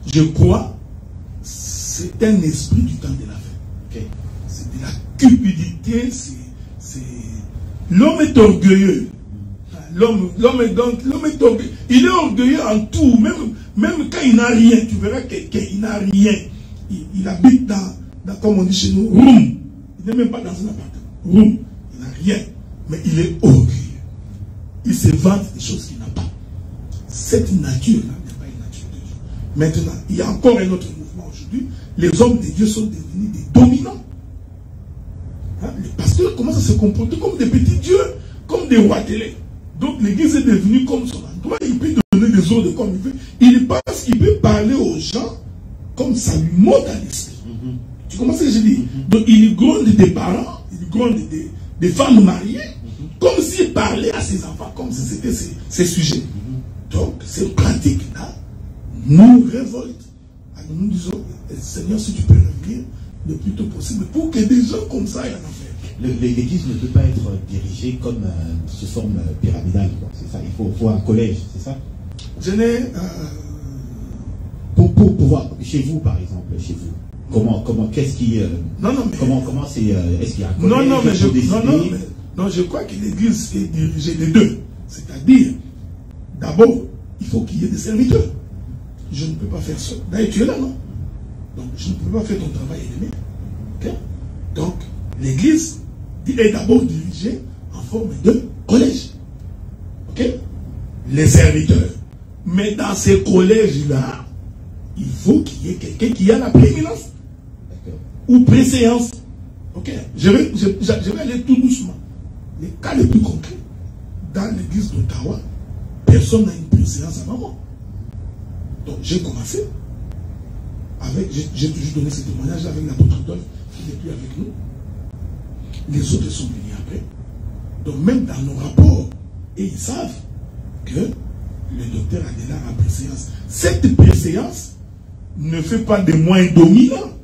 je crois, c'est un esprit du temps de la fin. Okay. C'est de la cupidité, l'homme est orgueilleux. L'homme est orgueilleux. Il est orgueilleux en tout, même quand il n'a rien. Tu verras qu'il n'a rien. Il habite dans, comme on dit chez nous, room. Il n'est même pas dans un appartement. Room. Il n'a rien. Mais il est orgueilleux. Il se vante des choses qu'il n'a pas. Cette nature-là n'est pas une nature de Dieu. Maintenant, il y a encore un autre mouvement aujourd'hui. Les hommes de Dieu sont devenus des dominants. Les pasteurs commencent à se comporter comme des petits dieux, comme des rois télé. Donc l'église est devenue comme son endroit, il peut donner des ordres comme il veut. Il pense qu'il peut parler aux gens comme ça lui monte à l'esprit. Tu comprends ce que je dis? Donc il gronde des parents, il gronde des femmes mariées, comme s'il parlait à ses enfants, comme si c'était ses sujets. Donc ces pratiques-là nous révoltent. Alors nous disons, Seigneur, si tu peux revenir le plus tôt possible, pour que des gens comme ça aient en affaire. L'église ne peut pas être dirigée comme sous forme pyramidale, c'est ça. Il faut un collège, c'est ça. Je n'ai pour pouvoir, chez vous par exemple, chez vous, comment qu'est-ce qui non mais comment c'est est-ce qu'il y a un collège? Non, je crois que l'église est dirigée des deux, c'est-à-dire d'abord il faut qu'il y ait des serviteurs. Je ne peux pas faire ça. D'ailleurs tu es là, non? Donc, je ne peux pas faire ton travail ennemi. Okay? Donc, l'église est d'abord dirigée en forme de collège. Okay? Les serviteurs. Mais dans ces collèges-là, il faut qu'il y ait quelqu'un qui a la prééminence. Ou préséance. Ok? Je vais aller tout doucement. Les cas les plus concrets. Dans l'église d'Ottawa, personne n'a une préséance avant moi. Donc, j'ai commencé. J'ai toujours donné ce témoignage avec l'apôtre Adolphe, qui n'est plus avec nous. Les autres sont venus après. Donc même dans nos rapports, et ils savent que le docteur Adela a préséance. Cette préséance ne fait pas de moi un dominant.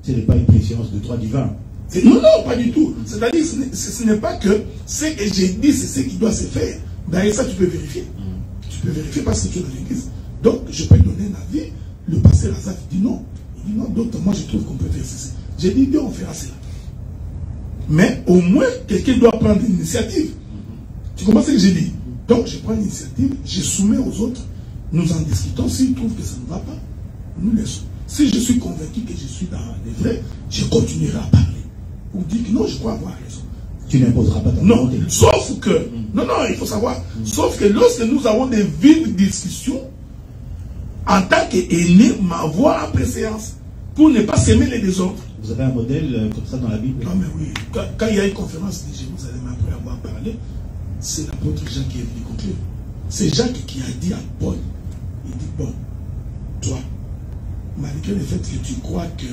Ce n'est pas une préséance de droit divin. Non, pas du tout. C'est-à-dire ce n'est pas que ce que j'ai dit, c'est ce qui doit se faire. D'ailleurs, ça, tu peux vérifier. Tu peux vérifier parce que tu es dans l'église. Donc, je peux donner un avis. Le pasteur Azaf dit non. Il dit non, d'autres, moi je trouve qu'on peut faire ceci. J'ai dit, Dieu, on fera cela. Mais au moins, quelqu'un doit prendre l'initiative. Tu comprends ce que j'ai dit? Donc, je prends l'initiative, je soumets aux autres, nous en discutons. S'ils trouvent que ça ne va pas, nous laissons. Si je suis convaincu que je suis dans les vrais, je continuerai à parler. Pour dire que non, je crois avoir raison. Tu n'imposeras pas ta volonté. Non, sauf que, non, il faut savoir, sauf que lorsque nous avons des vives discussions, en tant qu'aîné, ma voix a préséance pour ne pas s'aimer les désordres. Vous avez un modèle comme ça dans la Bible? Non, mais oui. Quand il y a une conférence de Jérusalem après avoir parlé, c'est l'apôtre Jacques qui est venu conclure. C'est Jacques qui a dit à Paul, il dit, bon, toi, malgré le fait que tu crois que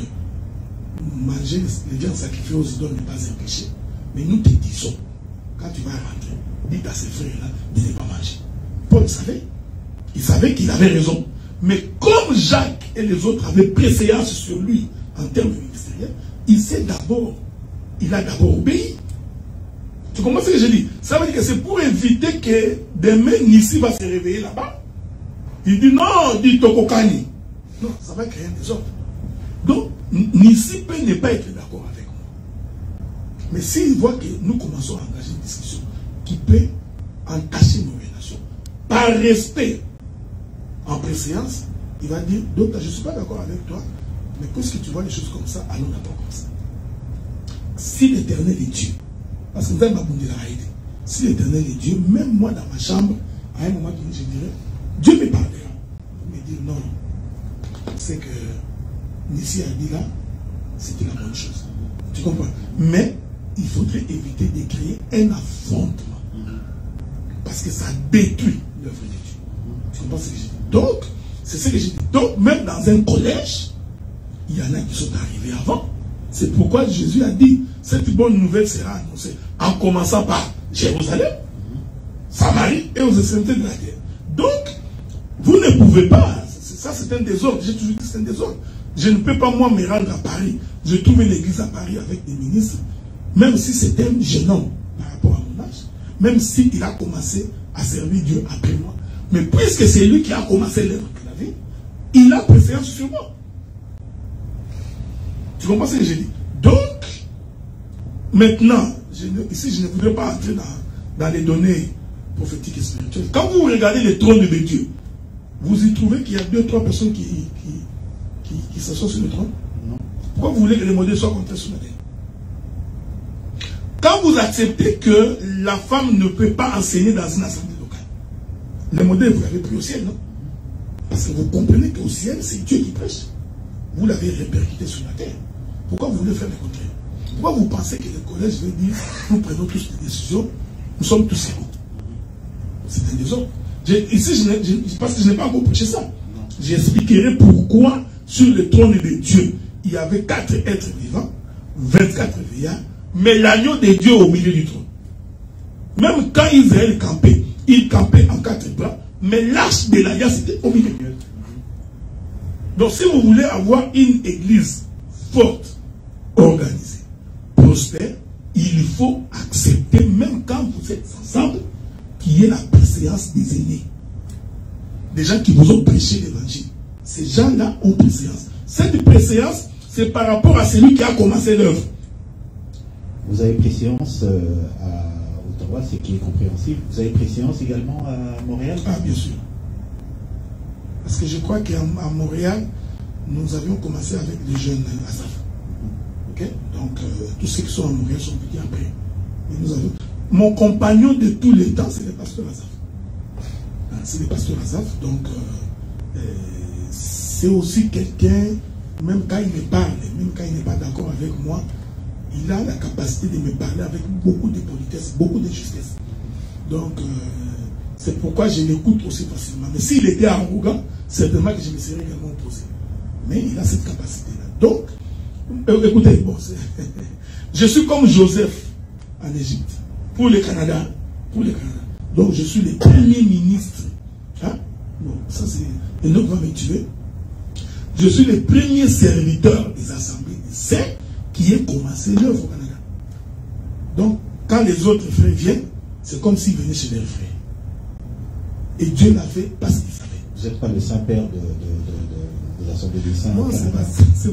manger les viandes sacrifiées aux idoles n'est pas un péché, mais nous te disons, quand tu vas rentrer, dis à ces frères-là de ne pas manger. Paul savait. Il savait qu'il avait raison. Mais comme Jacques et les autres avaient préséance sur lui en termes ministériels, il a d'abord obéi. Tu comprends ce que je dis? Ça veut dire que c'est pour éviter que demain Nissi va se réveiller là-bas. Il dit non, dit Tokokani. Non, ça va créer un désordre. Donc, Nissi peut ne pas être d'accord avec moi. Mais s'il voit que nous commençons à engager une discussion qui peut entacher nos relations, par respect en préséance, il va dire, docteur, je ne suis pas d'accord avec toi, mais puisque tu vois les choses comme ça, allons d'abord comme ça. Si l'Éternel est Dieu, parce que vous avez ma bonne idée, si l'Éternel est Dieu, même moi dans ma chambre, à un moment donné, je dirais, Dieu me parlera. Il me dit, non, c'est que Nissi a dit là, c'était la bonne chose. Tu comprends? Mais il faudrait éviter de créer un affrontement. Parce que ça détruit l'œuvre de Dieu. Tu comprends ce que j'ai dit? Donc, c'est ce que j'ai dit. Donc, même dans un collège, il y en a qui sont arrivés avant. C'est pourquoi Jésus a dit, cette bonne nouvelle sera annoncée en commençant par Jérusalem, Samarie et aux extrémités de la terre. Donc, vous ne pouvez pas, ça c'est un désordre, j'ai toujours dit que c'est un désordre. Je ne peux pas moi me rendre à Paris, je trouve une église à Paris avec des ministres, même si c'est un jeune homme par rapport à mon âge, même s'il a commencé à servir Dieu après moi. Mais puisque c'est lui qui a commencé l'œuvre de la vie, il a préférence sur moi. Tu comprends ce que j'ai dit? Donc, maintenant, ici je ne voudrais pas entrer dans les données prophétiques et spirituelles. Quand vous regardez le trône de Dieu, vous y trouvez qu'il y a 2-3 personnes qui s'assoient sur le trône? Non. Pourquoi vous voulez que les modèles soient comptés sur la terre? Quand vous acceptez que la femme ne peut pas enseigner dans une assemblée locale, les modèles vous l'avez pris au ciel, non? Parce que vous comprenez qu'au ciel, c'est Dieu qui prêche. Vous l'avez répercuté sur la terre. Pourquoi vous voulez faire le contraire? Pourquoi vous pensez que le collège veut dire nous prenons tous des décisions, nous sommes tous égaux? C'est un désordre. Ici, parce que je n'ai pas encore prêché ça. J'expliquerai pourquoi sur le trône de Dieu, il y avait 4 êtres vivants, 24 vieillards, mais l'agneau de Dieu au milieu du trône. Même quand Israël campait, il campait en 4 bras, mais l'arche de l'alliance était au milieu. Donc si vous voulez avoir une église forte, organisée, prospère, il faut accepter, même quand vous êtes ensemble, qu'il y ait la préséance des aînés. Des gens qui vous ont prêché l'évangile. Ces gens-là ont préséance. Cette préséance, c'est par rapport à celui qui a commencé l'œuvre. Vous avez préséance à Ottawa, c'est qui est compréhensible. Vous avez préséance également à Montréal? Ah, bien sûr. Parce que je crois qu'à Montréal, nous avions commencé avec les jeunes Azaf. Okay? Donc, tous ceux qui sont à Montréal sont venus après. Et nous avons... Mon compagnon de tous les temps, c'est le pasteur Azaf. C'est le pasteur Azaf. Donc, c'est aussi quelqu'un, même quand il me parle, même quand il n'est pas d'accord avec moi, il a la capacité de me parler avec beaucoup de politesse, beaucoup de justesse. Donc, c'est pourquoi je l'écoute aussi facilement. Mais s'il était arrogant, certainement que je me serais également opposé. Mais il a cette capacité-là. Donc, écoutez, bon, je suis comme Joseph en Égypte, pour le Canada. Donc, je suis le premier ministre. Hein? Bon, ça c'est... Et l'autre va me tuer. Je suis le premier serviteur des assemblées des saints qui ait commencé l'œuvre au Canada. Donc, quand les autres frères viennent, c'est comme s'ils venaient chez leurs frères. Et Dieu l'a fait parce qu'il savait. Vous n'êtes pas le Saint-Père de l'Assemblée des Saints? Non, c'est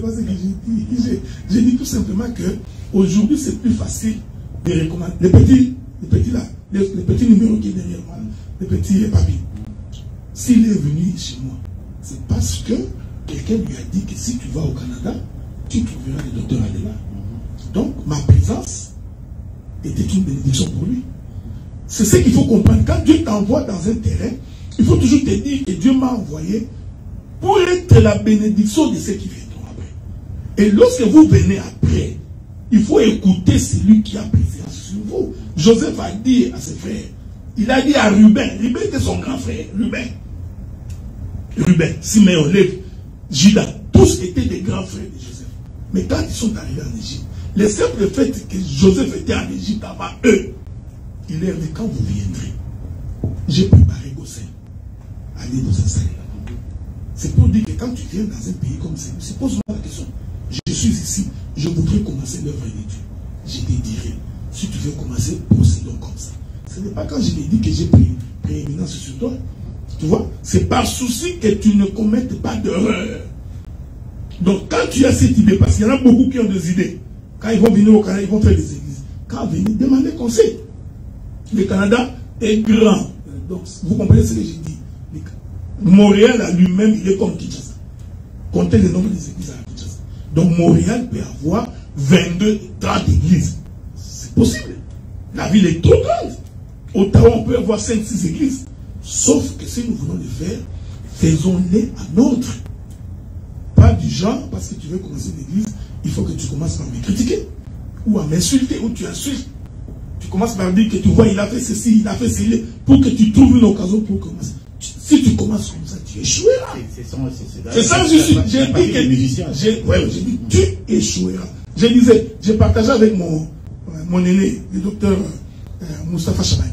pas ce que j'ai dit. J'ai dit tout simplement que aujourd'hui c'est plus facile de recommander. Les petits là, les petits numéros qui est derrière moi, les petits papiers. S'il est venu chez moi, c'est parce que quelqu'un lui a dit que si tu vas au Canada, tu trouveras le docteur Adela. Donc, ma présence était une bénédiction pour lui. C'est ce qu'il faut comprendre. Quand Dieu t'envoie dans un terrain, il faut toujours te dire que Dieu m'a envoyé pour être la bénédiction de ceux qui viendront après. Et lorsque vous venez après, il faut écouter celui qui a préférence sur vous. Joseph a dit à ses frères, il a dit à Ruben était son grand frère, Ruben, Siméon, Lévi, Judas, tous étaient des grands frères de Joseph. Mais quand ils sont arrivés en Égypte, le simple fait que Joseph était en Égypte avant eux, il leur dit, quand vous viendrez, j'ai préparé Gossin. Allez vous installer là-bas. C'est pour dire que quand tu viens dans un pays comme celui-ci, pose-moi la question. Je suis ici, je voudrais commencer l'œuvre de Dieu. Je te dirai, si tu veux commencer, procédons comme ça. Ce n'est pas quand je l'ai dit que j'ai pris prééminence sur toi. Tu vois, c'est par souci que tu ne commettes pas d'erreur. Donc quand tu as cette idée, parce qu'il y en a beaucoup qui ont des idées, quand ils vont venir au Canada, ils vont faire des églises. Quand venir, demandez conseil. Le Canada est grand. Donc, vous comprenez ce que j'ai dit. Montréal à lui-même, il est comme Kinshasa. Comptez le nombre des églises à Kinshasa. Donc, Montréal peut avoir 22, 30 églises. C'est possible. La ville est trop grande. Ottawa, on peut avoir 5-6 églises. Sauf que si nous voulons le faire, faisons-les à notre. Pas du genre, parce que tu veux commencer une église, il faut que tu commences par me critiquer, ou à m'insulter, ou tu insultes. Tu commences par dire que tu vois, il a fait ceci, il a fait ceci, pour que tu trouves une occasion pour commencer. Si tu commences comme ça, tu échoueras. C'est ça, j'ai dit que tu échoueras. Je disais, j'ai partagé avec mon aîné, le docteur Moustapha Chabaye.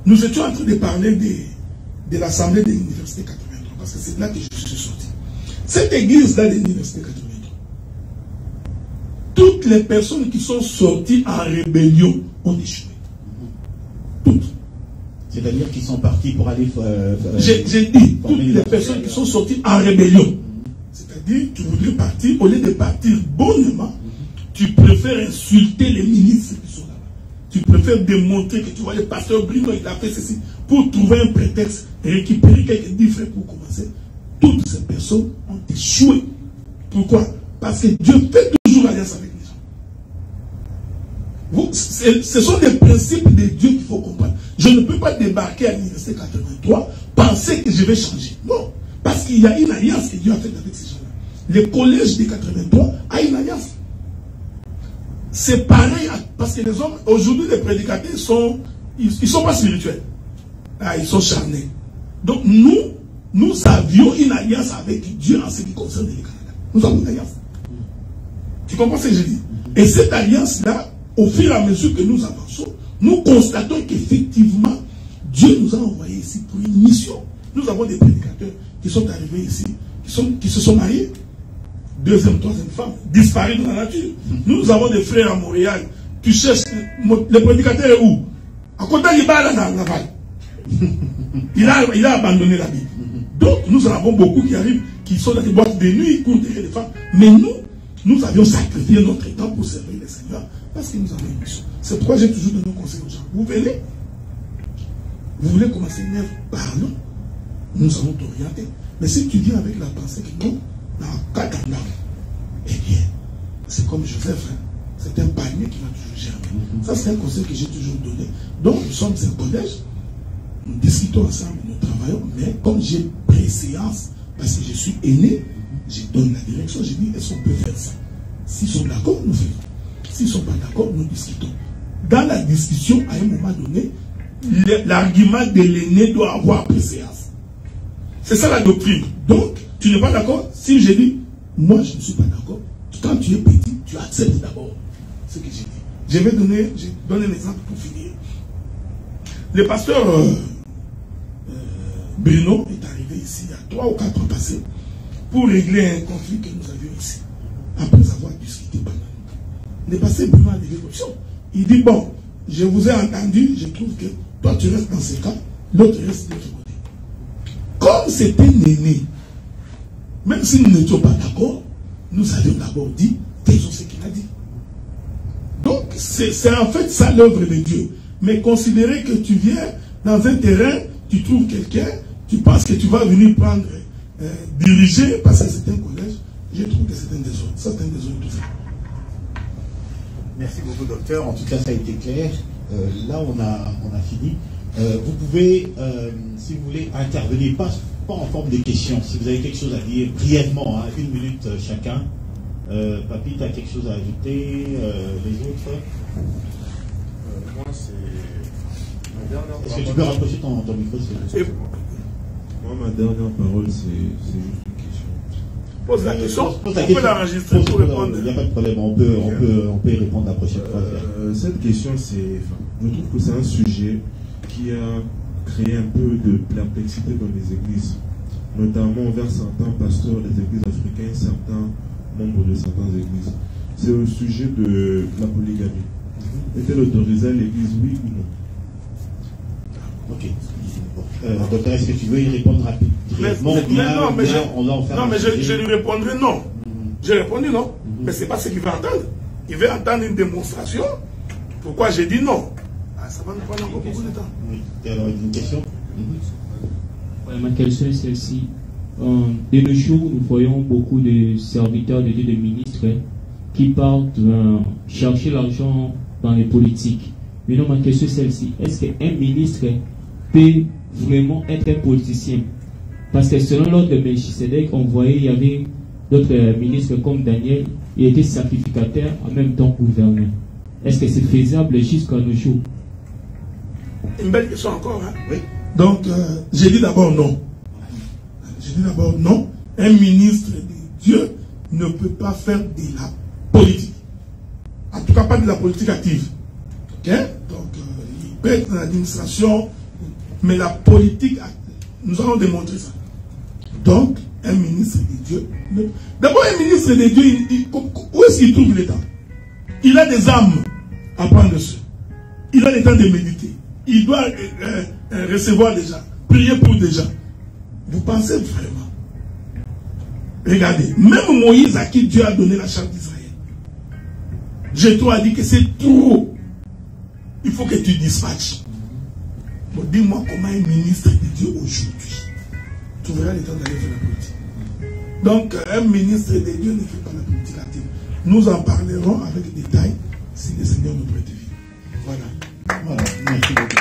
Nous étions en train de parler de l'Assemblée de l'Université 83, parce que c'est là que je suis sorti. Cette église-là de l'Université 83, toutes les personnes qui sont sorties en rébellion ont échoué. Toutes. C'est-à-dire qu'ils sont partis pour aller... J'ai dit, toutes les personnes qui sont sorties en rébellion. C'est-à-dire, tu voudrais partir, au lieu de partir bonnement, tu préfères insulter les ministres qui sont là-bas. Tu préfères démontrer que tu vois le pasteur Bruno, il a fait ceci, pour trouver un prétexte, récupérer quelques différents pour commencer. Toutes ces personnes ont échoué. Pourquoi? Parce que Dieu fait toujours alliance avec les gens. Ce sont des principes de Dieu qu'il faut comprendre. Je ne peux pas débarquer à l'Université 83, penser que je vais changer. Non. Parce qu'il y a une alliance que Dieu a faite avec ces gens-là. Le collège des 83 a une alliance. C'est pareil, parce que les hommes, aujourd'hui, les prédicateurs ils sont pas spirituels. Ah, ils sont charnés. Donc nous avions une alliance avec Dieu en ce qui concerne le Canada. Nous avons une alliance. Tu comprends ce que je dis? Et cette alliance-là, au fur et à mesure que nous avançons, nous constatons qu'effectivement, Dieu nous a envoyés ici pour une mission. Nous avons des prédicateurs qui sont arrivés ici, qui se sont mariés. Deuxième, troisième femme, disparue dans la nature. Nous avons des frères à Montréal. Tu cherches, le prédicateur est où? À côté de l'Ibala dans la Naval. Il a abandonné la Bible. Donc, nous en avons beaucoup qui arrivent, qui sont dans les boîtes de nuit, courent derrière les femmes. Mais nous avions sacrifié notre temps pour servir les Seigneurs, parce que nous avons une mission. C'est pourquoi j'ai toujours donné un conseil aux gens. Vous venez, vous voulez commencer une œuvre, parlons. Nous allons t'orienter. Mais si tu viens avec la pensée que non, eh bien, c'est comme Joseph, hein. C'est un panier qui va toujours germer. Ça, c'est un conseil que j'ai toujours donné. Donc, nous sommes un collège, nous discutons ensemble, nous travaillons, mais comme j'ai préséance, parce que je suis aîné, je donne la direction, je dis, est-ce qu'on peut faire ça? S'ils sont d'accord, nous faisons. S'ils ne sont pas d'accord, nous discutons. Dans la discussion, à un moment donné, l'argument de l'aîné doit avoir préséance. C'est ça la doctrine. Donc, tu n'es pas d'accord? Si je dis, moi je ne suis pas d'accord, quand tu es petit, tu acceptes d'abord ce que j'ai dit. Je donne un exemple pour finir. Le pasteur Bruno est arrivé ici il y a 3 ou 4 ans passés pour régler un conflit que nous avions ici. Après avoir discuté pendant longtemps. Le pasteur Bruno a des options. Il dit, bon, je vous ai entendu, je trouve que toi tu restes dans ce cas, l'autre reste de l'autre côté. Comme c'était l'aîné, même si nous n'étions pas d'accord, nous avions d'abord dit, faisons ce qu'il a dit. Donc, c'est en fait ça l'œuvre de Dieu. Mais considérer que tu viens dans un terrain, tu trouves quelqu'un, tu penses que tu vas venir prendre, diriger, parce que c'est un collège, je trouve que c'est un désordre. Ça, c'est un désordre tout ça. Merci beaucoup, docteur. En tout cas, ça a été clair. Là, on a fini. Vous pouvez, si vous voulez, intervenir, pas en forme de questions. Si vous avez quelque chose à dire, brièvement, hein, 1 minute chacun. Papy, tu as quelque chose à ajouter? Les autres? Moi, c'est ma dernière parole. Est-ce que tu peux rapprocher ton micro? Moi, ma dernière parole, c'est juste une question. Pose la question, on peut l'enregistrer pour répondre. Il n'y a pas de problème, on peut y répondre la prochaine fois. Cette question, je trouve que c'est un sujet qui a créé un peu de perplexité dans les églises, notamment envers certains pasteurs des églises africaines, certains membres de certaines églises. C'est au sujet de la polygamie. Est-elle autorisée à l'église, oui ou non? Ok. Docteur, est-ce que tu veux y répondre rapidement? Mais je lui répondrai non. J'ai répondu non. Mais ce n'est pas ce qu'il veut entendre. Il veut entendre une démonstration. Pourquoi j'ai dit non? ça va nous prendre encore beaucoup de temps. Oui. Et alors, une question? Ma question est celle-ci. De nos jours, nous voyons beaucoup de serviteurs de Dieu, de ministres, qui partent chercher l'argent dans les politiques. Mais non, ma question est celle-ci. Est-ce qu'un ministre peut vraiment être un politicien? Parce que selon l'ordre de Melchisedec, on voyait il y avait d'autres ministres comme Daniel, il était sacrificateur en même temps gouverneur. Est-ce que c'est faisable jusqu'à nos jours? Une belle question encore. Hein? Oui. Donc, j'ai dit d'abord non. J'ai dit d'abord non. Un ministre de Dieu ne peut pas faire de la politique. En tout cas, pas de la politique active. Ok? Donc, il peut être dans l'administration, mais la politique active, nous allons démontrer ça. Donc, un ministre de Dieu. D'abord, un ministre de Dieu, où est-ce qu'il trouve le temps? Il a des âmes à prendre dessus. Il a le temps de méditer. Il doit recevoir des gens, prier pour des gens. Vous pensez vraiment? Regardez, même Moïse à qui Dieu a donné la charte d'Israël, Jétro a dit que c'est trop. Il faut que tu dispatches. Bon, dis-moi comment un ministre de Dieu aujourd'hui, tu verras le temps d'aller faire la politique. Donc, un ministre de Dieu ne fait pas la politique active. Nous en parlerons avec détail si le Seigneur nous prête vie. Voilà. Voilà. Merci beaucoup.